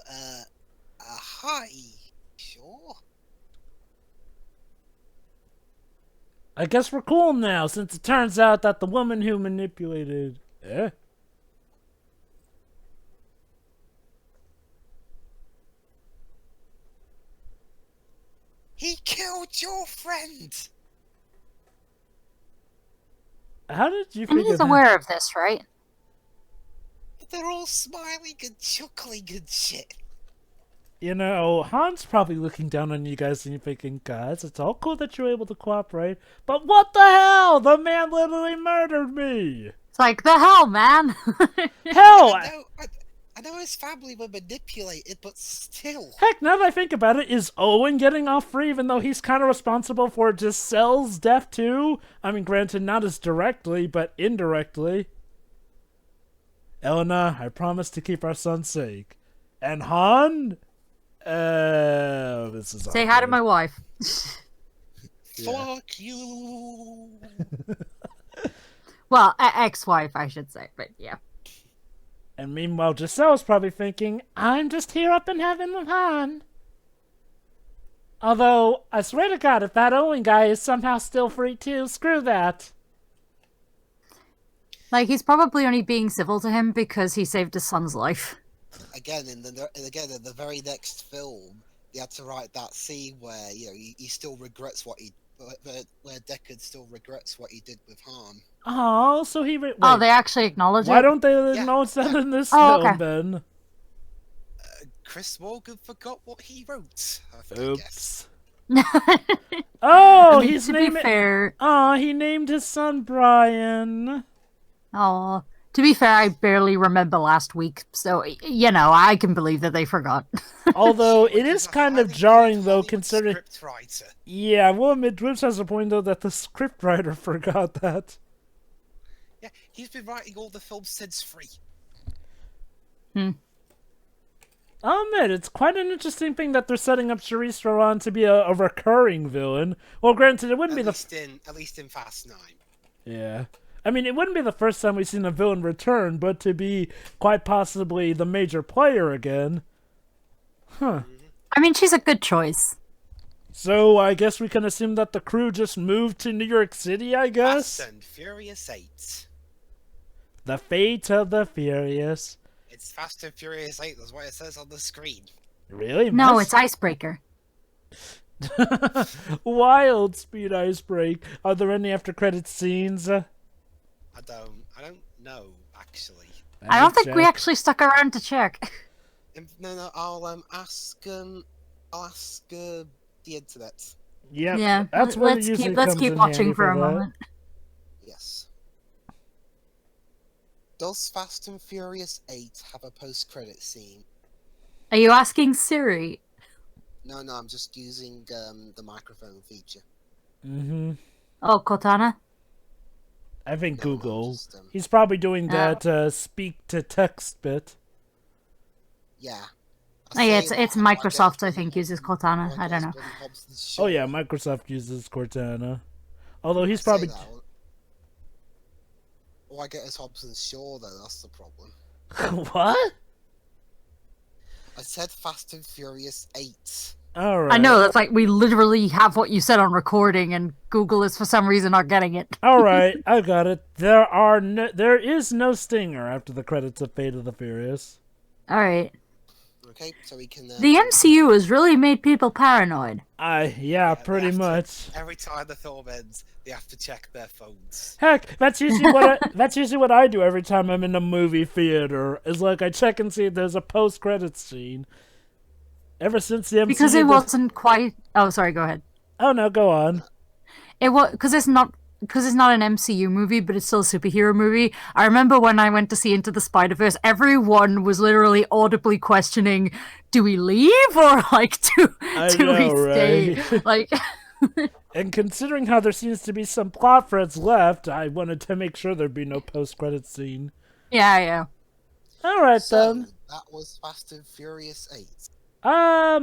hi. Sure. I guess we're cool now, since it turns out that the woman who manipulated... Eh? He killed your friend! How did you And figure he's that? aware of this, right? But they're all smiling and chuckling and shit. You know, Han's probably looking down on you guys and you're thinking, guys, it's all cool that you're able to cooperate, but what the hell? The man literally murdered me! It's like, the hell, man! Hell! I know his family were manipulated, but still. Heck, now that I think about it, is Owen getting off free even though he's kind of responsible for Giselle's death too? I mean, granted, not as directly, but indirectly. Elena, I promise to keep our son safe. And Han? This is Say hi to awkward. my wife. Yeah. Fuck you. Well, ex-wife, I should say, but yeah. And meanwhile, Giselle's probably thinking, I'm just here up in heaven with Han. Although, I swear to God, if that Owen guy is somehow still free too, screw that. Like, he's probably only being civil to him because he saved his son's life. Again, in the very next film, they had to write that scene where he still regrets what he, where Deckard still regrets what he did with Han. Oh, so he... Wait, Oh, they actually acknowledge it? why don't they acknowledge that in this Oh, film, okay. then? Chris Morgan forgot what he wrote. I guess. Oh, I mean, he's to be naming... fair... Oh, he named his son Brian. Oh, to be fair, I barely remember last week, so, you know, I can believe that they forgot. Although, Which it is a kind of highly jarring, paid though, Hollywood considering... scriptwriter. Yeah, well, Midwoods has a point, though, that the scriptwriter forgot that. Yeah, he's been writing all the films since Free. I'll admit, it's quite an interesting thing that they're setting up Charlize Theron to be a recurring villain. Well, granted, it wouldn't At be least in Fast 9. Yeah. I mean, it wouldn't be the first time we've seen a villain return, but to be quite possibly the major player again. Huh. I mean, she's a good choice. So, I guess we can assume that the crew just moved to New York City, I guess? Fast and Furious 8. The fate of the furious. It's Fast and Furious 8, that's what it says on the screen. Really? No, it's Icebreaker. Wild Speed Icebreak. Are there any after credits scenes? I don't know, actually. I don't think we actually stuck around to check. No, I'll ask the internet. Yep. Yeah, That's when let's it usually keep comes in watching handy for a that. moment. Yes. Does Fast and Furious 8 have a post-credit scene? Are you asking Siri? No, I'm just using the microphone feature. Mm-hmm. Oh, Cortana? I think No, Google. just, He's probably doing that speak to text bit. Yeah. Oh yeah, it's Microsoft. I think uses Cortana. I don't know. Oh yeah, Microsoft uses Cortana. Although he's I probably. say that. All I get is Hobson Shaw, though. That's the problem. What? I said Fast and Furious 8. All right. I know, that's like we literally have what you said on recording, and Google is for some reason not getting it. All right, I got it. There is no stinger after the credits of Fate of the Furious. All right. Okay, so we can. The MCU has really made people paranoid. Yeah, pretty much. Every time the film ends, they have to check their phones. Heck, that's usually what I do every time I'm in a movie theater. Is like I check and see if there's a post-credits scene. Ever since the MCU, because it wasn't quite. Oh, sorry. Go ahead. Oh no, go on. It was because it's not an MCU movie, but it's still a superhero movie. I remember when I went to see Into the Spider-Verse, everyone was literally audibly questioning, "Do we leave or like do we stay?" Right? Like. And considering how there seems to be some plot threads left, I wanted to make sure there'd be no post-credits scene. Yeah. All right So, then. that was Fast and Furious 8.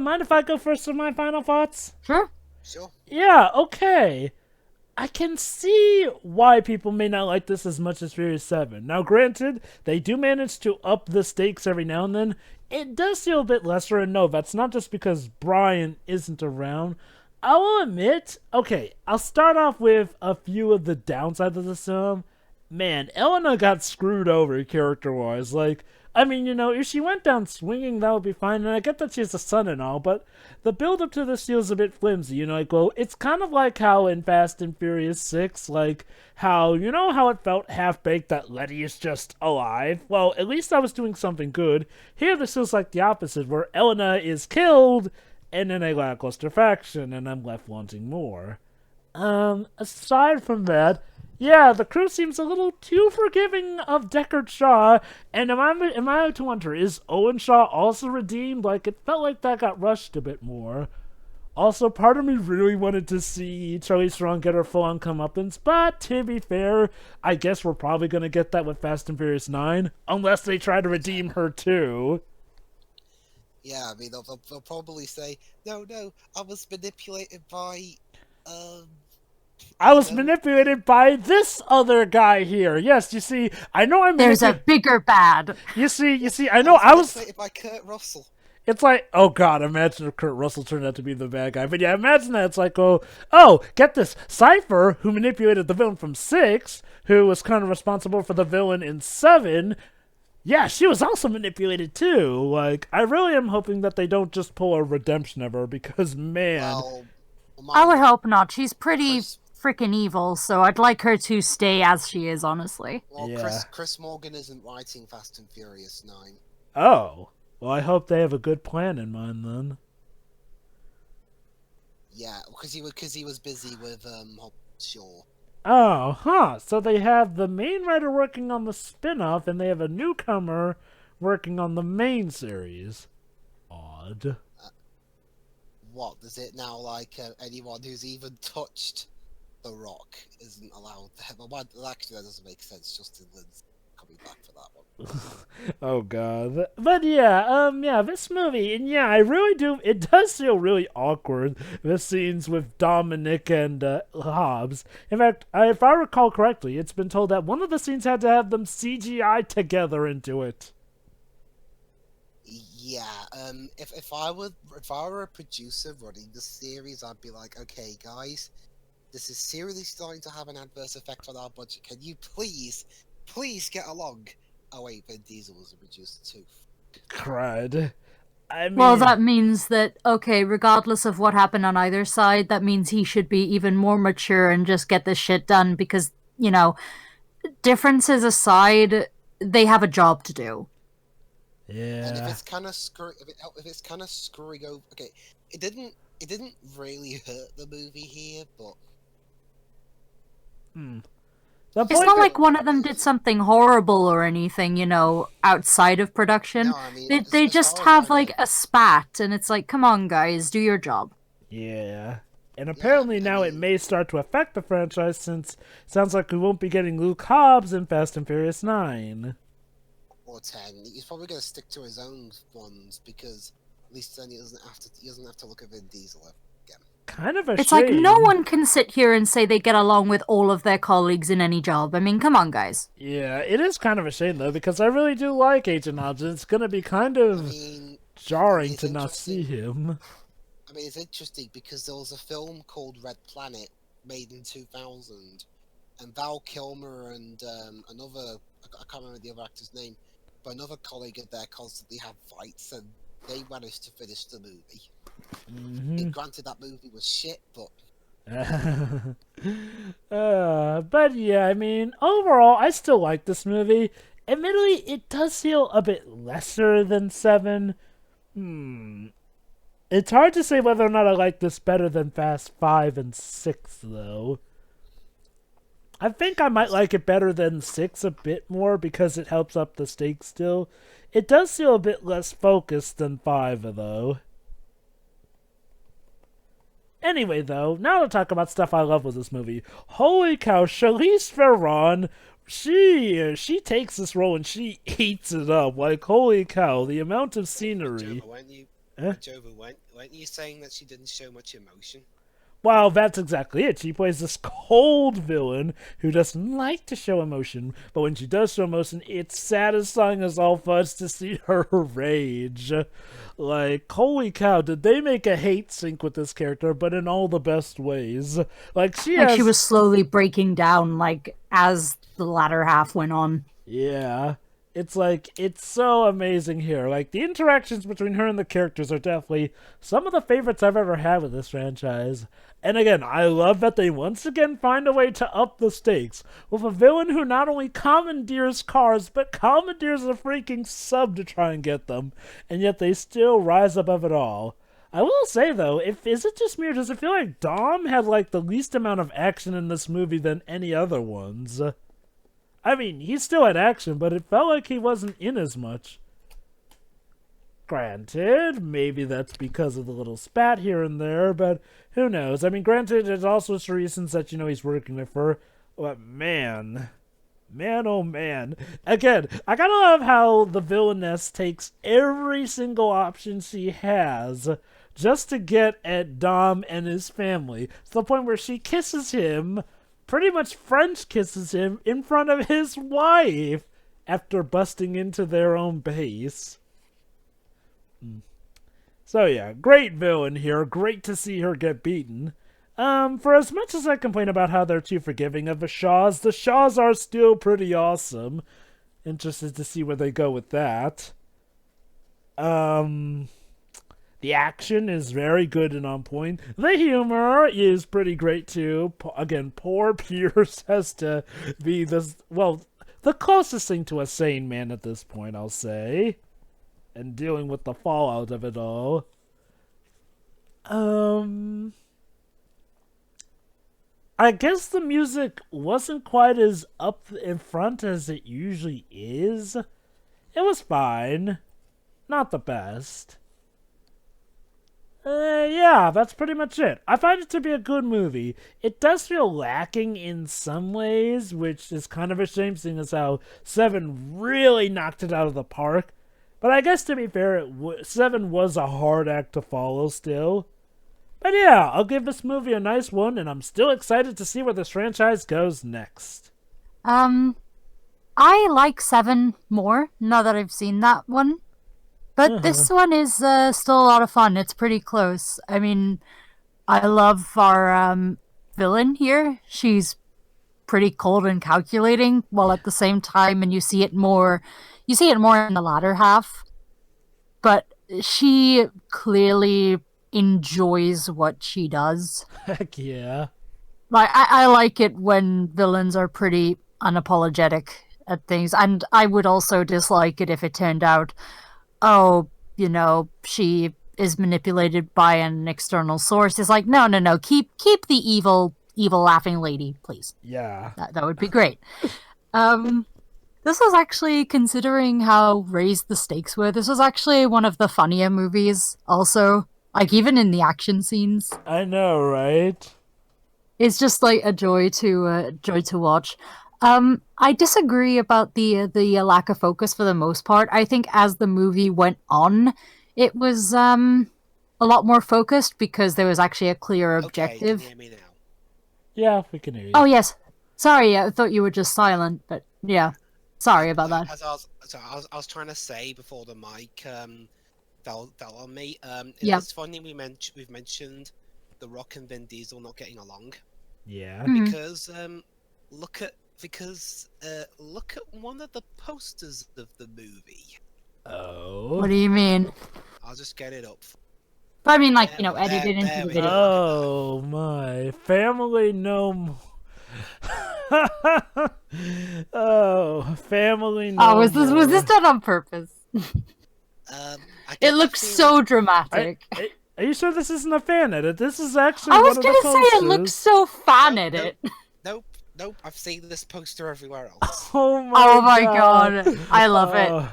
Mind if I go first with my final thoughts? Sure. Yeah, okay. I can see why people may not like this as much as Furious 7. Now, granted, they do manage to up the stakes every now and then. It does feel a bit lesser, and no, that's not just because Brian isn't around. I will admit, okay, I'll start off with a few of the downsides of this film. Man, Elena got screwed over character-wise. Like, I mean, if she went down swinging, that would be fine, and I get that she has a son and all, but the build-up to this feels a bit flimsy, it's kind of like how in Fast and Furious 6, like, how it felt half-baked that Letty is just alive? Well, at least I was doing something good. Here, this feels like the opposite, where Elena is killed, and in a lackluster faction, and I'm left wanting more. Aside from that, yeah, the crew seems a little too forgiving of Deckard Shaw, and am I to wonder, is Owen Shaw also redeemed? Like, it felt like that got rushed a bit more. Also, part of me really wanted to see Charlize Theron get her full-on comeuppance, but to be fair, I guess we're probably gonna get that with Fast and Furious 9, unless they try to redeem her too. Yeah, I mean, they'll probably say, no, I was manipulated by, I was manipulated by this other guy here. Yes, you see, I know I'm There's a bigger bad. You see, I know I was manipulated by Kurt Russell. It's like, oh god, imagine if Kurt Russell turned out to be the bad guy. But yeah, imagine that. It's like, oh, get this. Cypher, who manipulated the villain from 6, who was kind of responsible for the villain in 7, yeah, she was also manipulated too. Like, I really am hoping that they don't just pull a redemption of her, because, man. Well, I would hope not. She's pretty freaking evil, so I'd like her to stay as she is, honestly. Well, yeah. Chris Morgan isn't writing Fast and Furious 9. Oh. Well, I hope they have a good plan in mind, then. Yeah, because he was busy with Shaw. Oh, huh. So they have the main writer working on the spin-off, and they have a newcomer working on the main series. Odd. What, is it now like anyone who's even touched The Rock isn't allowed there? Well, actually, that doesn't make sense. Justin Lin's coming back for that one. Oh god. But yeah, this movie, and yeah, I really do, it does feel really awkward, the scenes with Dominic and Hobbs. In fact, if I recall correctly, it's been told that one of the scenes had to have them CGI together into it. Yeah, if I were a producer running the series, I'd be like, okay, guys, this is seriously starting to have an adverse effect on our budget. Can you please get along? Oh wait, Vin Diesel was a producer too. Crud. I mean... Well, that means that, okay, regardless of what happened on either side, that means he should be even more mature and just get this shit done because, differences aside, they have a job to do. And if Yeah. it's kind of if it's kind of screwing over, okay, it didn't really hurt the movie here, but Hmm. The It's point not that, like one of them did something horrible or anything, outside of production. no, I mean, They as just far as I have know, like a spat, and it's like, come on, guys, do your job. yeah. And yeah, apparently I now it mean, may start to affect the franchise since it sounds like we won't be getting Luke Hobbs in Fast and Furious 9. or 10. He's probably gonna stick to his own ones because at least then he doesn't have to look at Vin Diesel again. Kind of a It's shame. like no one can sit here and say they get along with all of their colleagues in any job. I mean, come on, guys. Yeah, it is kind of a shame though because I really do like Agent Hobbs. And it's gonna be kind I of mean, jarring it's to not see interesting. him. I mean, it's interesting because there was a film called Red Planet made in 2000, and Val Kilmer and I can't remember the other actor's name, but another colleague of theirs constantly have fights, and they managed to finish the movie. Mm-hmm. Granted, that movie was shit, but But yeah, I mean, overall, I still like this movie. Admittedly, it does feel a bit lesser than 7. It's hard to say whether or not I like this better than Fast 5 and 6, though. I think I might like it better than 6 a bit more because it helps up the stakes still. It does feel a bit less focused than 5, though. Anyway, though, now to talk about stuff I love with this movie. Holy cow, Charlize Theron, she takes this role and she eats it up. Like, holy cow, the amount of scenery. Jova, weren't you saying that she didn't show much emotion? Well, that's exactly it. She plays this cold villain who doesn't like to show emotion, but when she does show emotion, it's satisfying as all fudge to see her rage. Like, holy cow, did they make a hate sync with this character, but in all the best ways. Like, she Like has... she was slowly breaking down, like as the latter half went on. Yeah. It's like, it's so amazing here. Like, the interactions between her and the characters are definitely some of the favorites I've ever had with this franchise. And again, I love that they once again find a way to up the stakes with a villain who not only commandeers cars, but commandeers a freaking sub to try and get them. And yet they still rise above it all. I will say though, is it just me or does it feel like Dom had like the least amount of action in this movie than any other ones? I mean, he still had action, but it felt like he wasn't in as much. Granted, maybe that's because of the little spat here and there, but who knows? I mean, granted, there's also reasons that, he's working with her, but man, oh man. Again, I gotta love how the villainess takes every single option she has just to get at Dom and his family, to the point where she kisses him, pretty much French kisses him in front of his wife after busting into their own base. So yeah, great villain here. Great to see her get beaten. For as much as I complain about how they're too forgiving of the Shaws are still pretty awesome. Interested to see where they go with that. The action is very good and on point. The humor is pretty great too. Again, poor Pierce has to be the closest thing to a sane man at this point, I'll say. And dealing with the fallout of it all. I guess the music wasn't quite as up in front as it usually is. It was fine. Not the best. Yeah, that's pretty much it. I find it to be a good movie. It does feel lacking in some ways, which is kind of a shame, seeing as how 7 really knocked it out of the park. But I guess to be fair, 7 was a hard act to follow still. But yeah, I'll give this movie a nice one, and I'm still excited to see where this franchise goes next. I like 7 more, now that I've seen that one. But this one is still a lot of fun. It's pretty close. I mean, I love our villain here. She's pretty cold and calculating, while at the same time, and you see it more in the latter half. But she clearly enjoys what she does. Heck yeah. Like I like it when villains are pretty unapologetic at things, and I would also dislike it if it turned out oh, she is manipulated by an external source. It's like, no, no, no. Keep the evil laughing lady, please. Yeah. That would be great. This was actually, considering how raised the stakes were, this was actually one of the funnier movies also. Like, even in the action scenes. I know, right? It's just like a joy to watch. I disagree about the lack of focus for the most part. I think as the movie went on, it was a lot more focused because there was actually a clear Okay, objective. can you hear me now? Yeah, we can hear you. Oh yes, sorry, I thought you were just silent, but yeah, sorry about that. As I was trying to say before the mic fell on me. Yeah. It's funny we've mentioned The Rock and Vin Diesel not getting along. Yeah. Mhm. Because look at one of the posters of the movie. Oh. What do you mean? I'll just get it up. But I mean, like, There- edited into there the we video. go. Oh my. Family no more. Oh, family no Oh, was this more. done on purpose? It looks so dramatic. Are you sure this isn't a fan edit? This is actually I was one of the gonna say it looks posters. so fan Nope, edit. Nope. I've seen this poster everywhere else. Oh my Oh my god, I love it. Oh.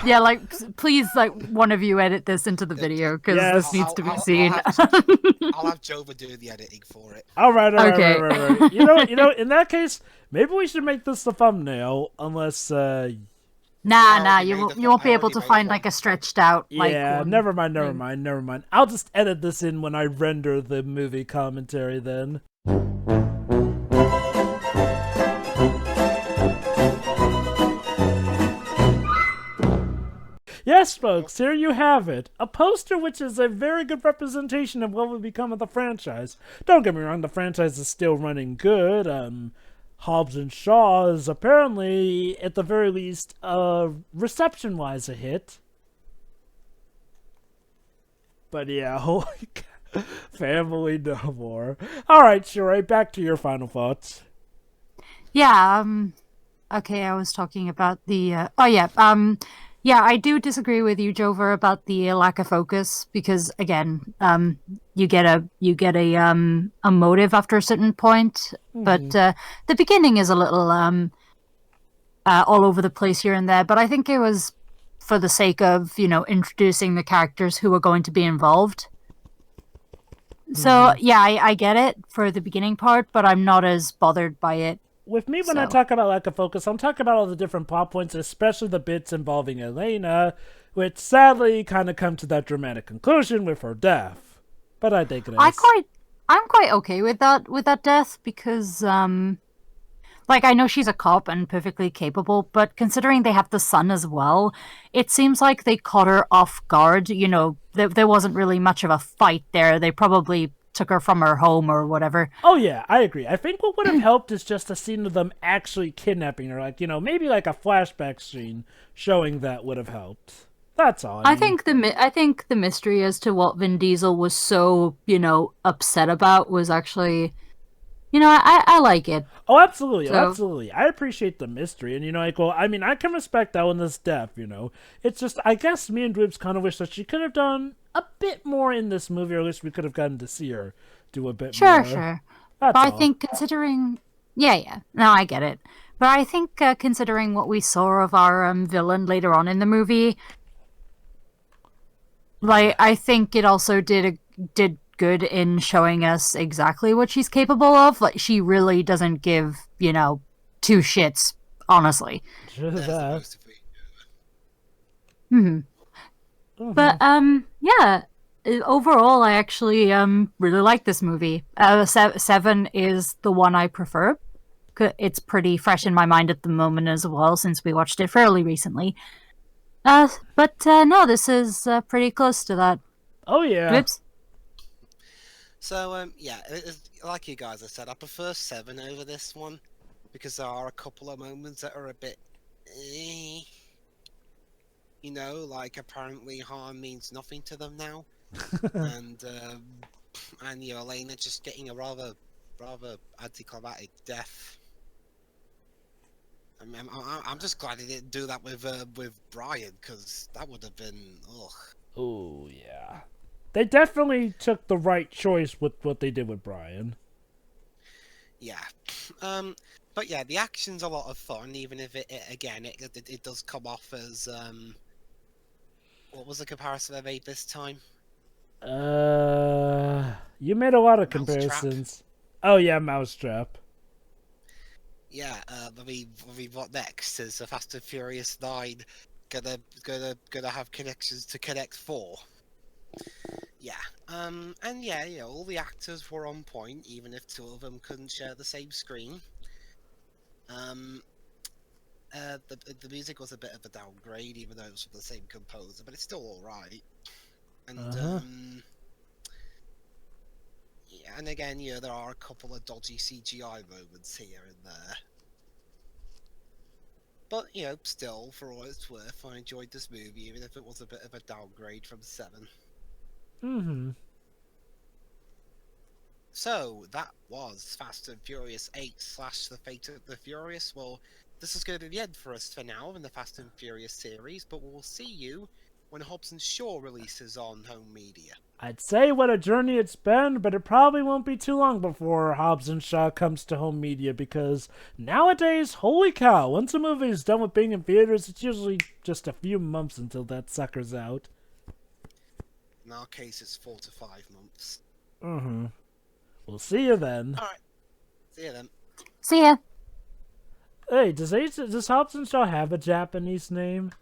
Yeah, like, please, like, one of you edit this into the video, because Yes. this needs to be I'll seen. I'll have Jova do the editing for it. All right. Okay. Right. You know. In that case, maybe we should make this the thumbnail. Unless, Nah, already you made won't, the you won't be I able already to made find, one. like, a stretched out, like, yeah. one Never mind. thing. I'll just edit this in when I render the movie commentary. Then. Yes, folks, here you have it. A poster which is a very good representation of what will become of the franchise. Don't get me wrong, the franchise is still running good. Hobbs and Shaw is apparently, at the very least, reception-wise, a hit. But yeah, holy cow. Family no more. Alright, Sheree, back to your final thoughts. Yeah, okay, I was talking about the, yeah, I do disagree with you, Jover, about the lack of focus, because, again, you get a motive after a certain point, but, the beginning is a little, all over the place here and there, but I think it was for the sake of, introducing the characters who are going to be involved. So, yeah, I get it for the beginning part, but I'm not as bothered by it. With me, when I So. talk about lack of focus, I'm talking about all the different plot points, especially the bits involving Elena, which sadly kind of come to that dramatic conclusion with her death. But I think it is. I'm quite okay with that death, because like, I know she's a cop and perfectly capable, but considering they have the son as well, it seems like they caught her off guard. There wasn't really much of a fight there. They probably took her from her home or whatever. Oh yeah, I agree. I think what would have helped is just a scene of them actually kidnapping her. Like, maybe like a flashback scene showing that would have helped. That's all. I think the mystery as to what Vin Diesel was so, upset about was actually, I like it. Oh, absolutely, So- absolutely. I appreciate the mystery, and I can respect Elena's death. It's just, I guess me and Dribs kind of wish that she could have done a bit more in this movie, or at least we could have gotten to see her do a bit more. Sure. That's But I all. think considering, yeah, no, I get it. But I think considering what we saw of our villain later on in the movie, like, I think it also did good in showing us exactly what she's capable of. Like, she really doesn't give, two shits, honestly. Just That's that. supposed to be. But yeah, overall, I actually really like this movie. 7 is the one I prefer. It's pretty fresh in my mind at the moment as well, since we watched it fairly recently. But no, this is pretty close to that. Oh yeah. Whoops. So yeah, like you guys have said, I prefer 7 over this one because there are a couple of moments that are a bit, like apparently harm means nothing to them now, and Elena just getting a rather anticlimactic death. I mean, I'm just glad he didn't do that with Brian, because that would have been ugh. Oh, yeah. They definitely took the right choice with what they did with Brian. Yeah. But yeah, the action's a lot of fun, even if it does come off as what was the comparison I made this time? You made a lot of Mousetrap. comparisons. Oh yeah, Mousetrap. Yeah. I mean, what next? Is the Fast and Furious 9 gonna have connections to Connect 4? Yeah. And yeah, all the actors were on point, even if two of them couldn't share the same screen. The music was a bit of a downgrade, even though it was from the same composer, but it's still all right. And yeah, and again, there are a couple of dodgy CGI moments here and there. But still, for all it's worth, I enjoyed this movie, even if it was a bit of a downgrade from 7. Mm-hmm. So that was Fast and Furious 8 / The Fate of the Furious. Well, this is going to be the end for us for now in the Fast and Furious series, but we'll see you when Hobbs & Shaw releases on home media. I'd say what a journey it's been, but it probably won't be too long before Hobbs & Shaw comes to home media, because nowadays, holy cow, once a movie is done with being in theaters, it's usually just a few months until that sucker's out. In our case, it's 4 to 5 months. Mm-hmm. We'll see you then. Alright, see you then. See ya. Hey, does Hobbs & Shaw have a Japanese name?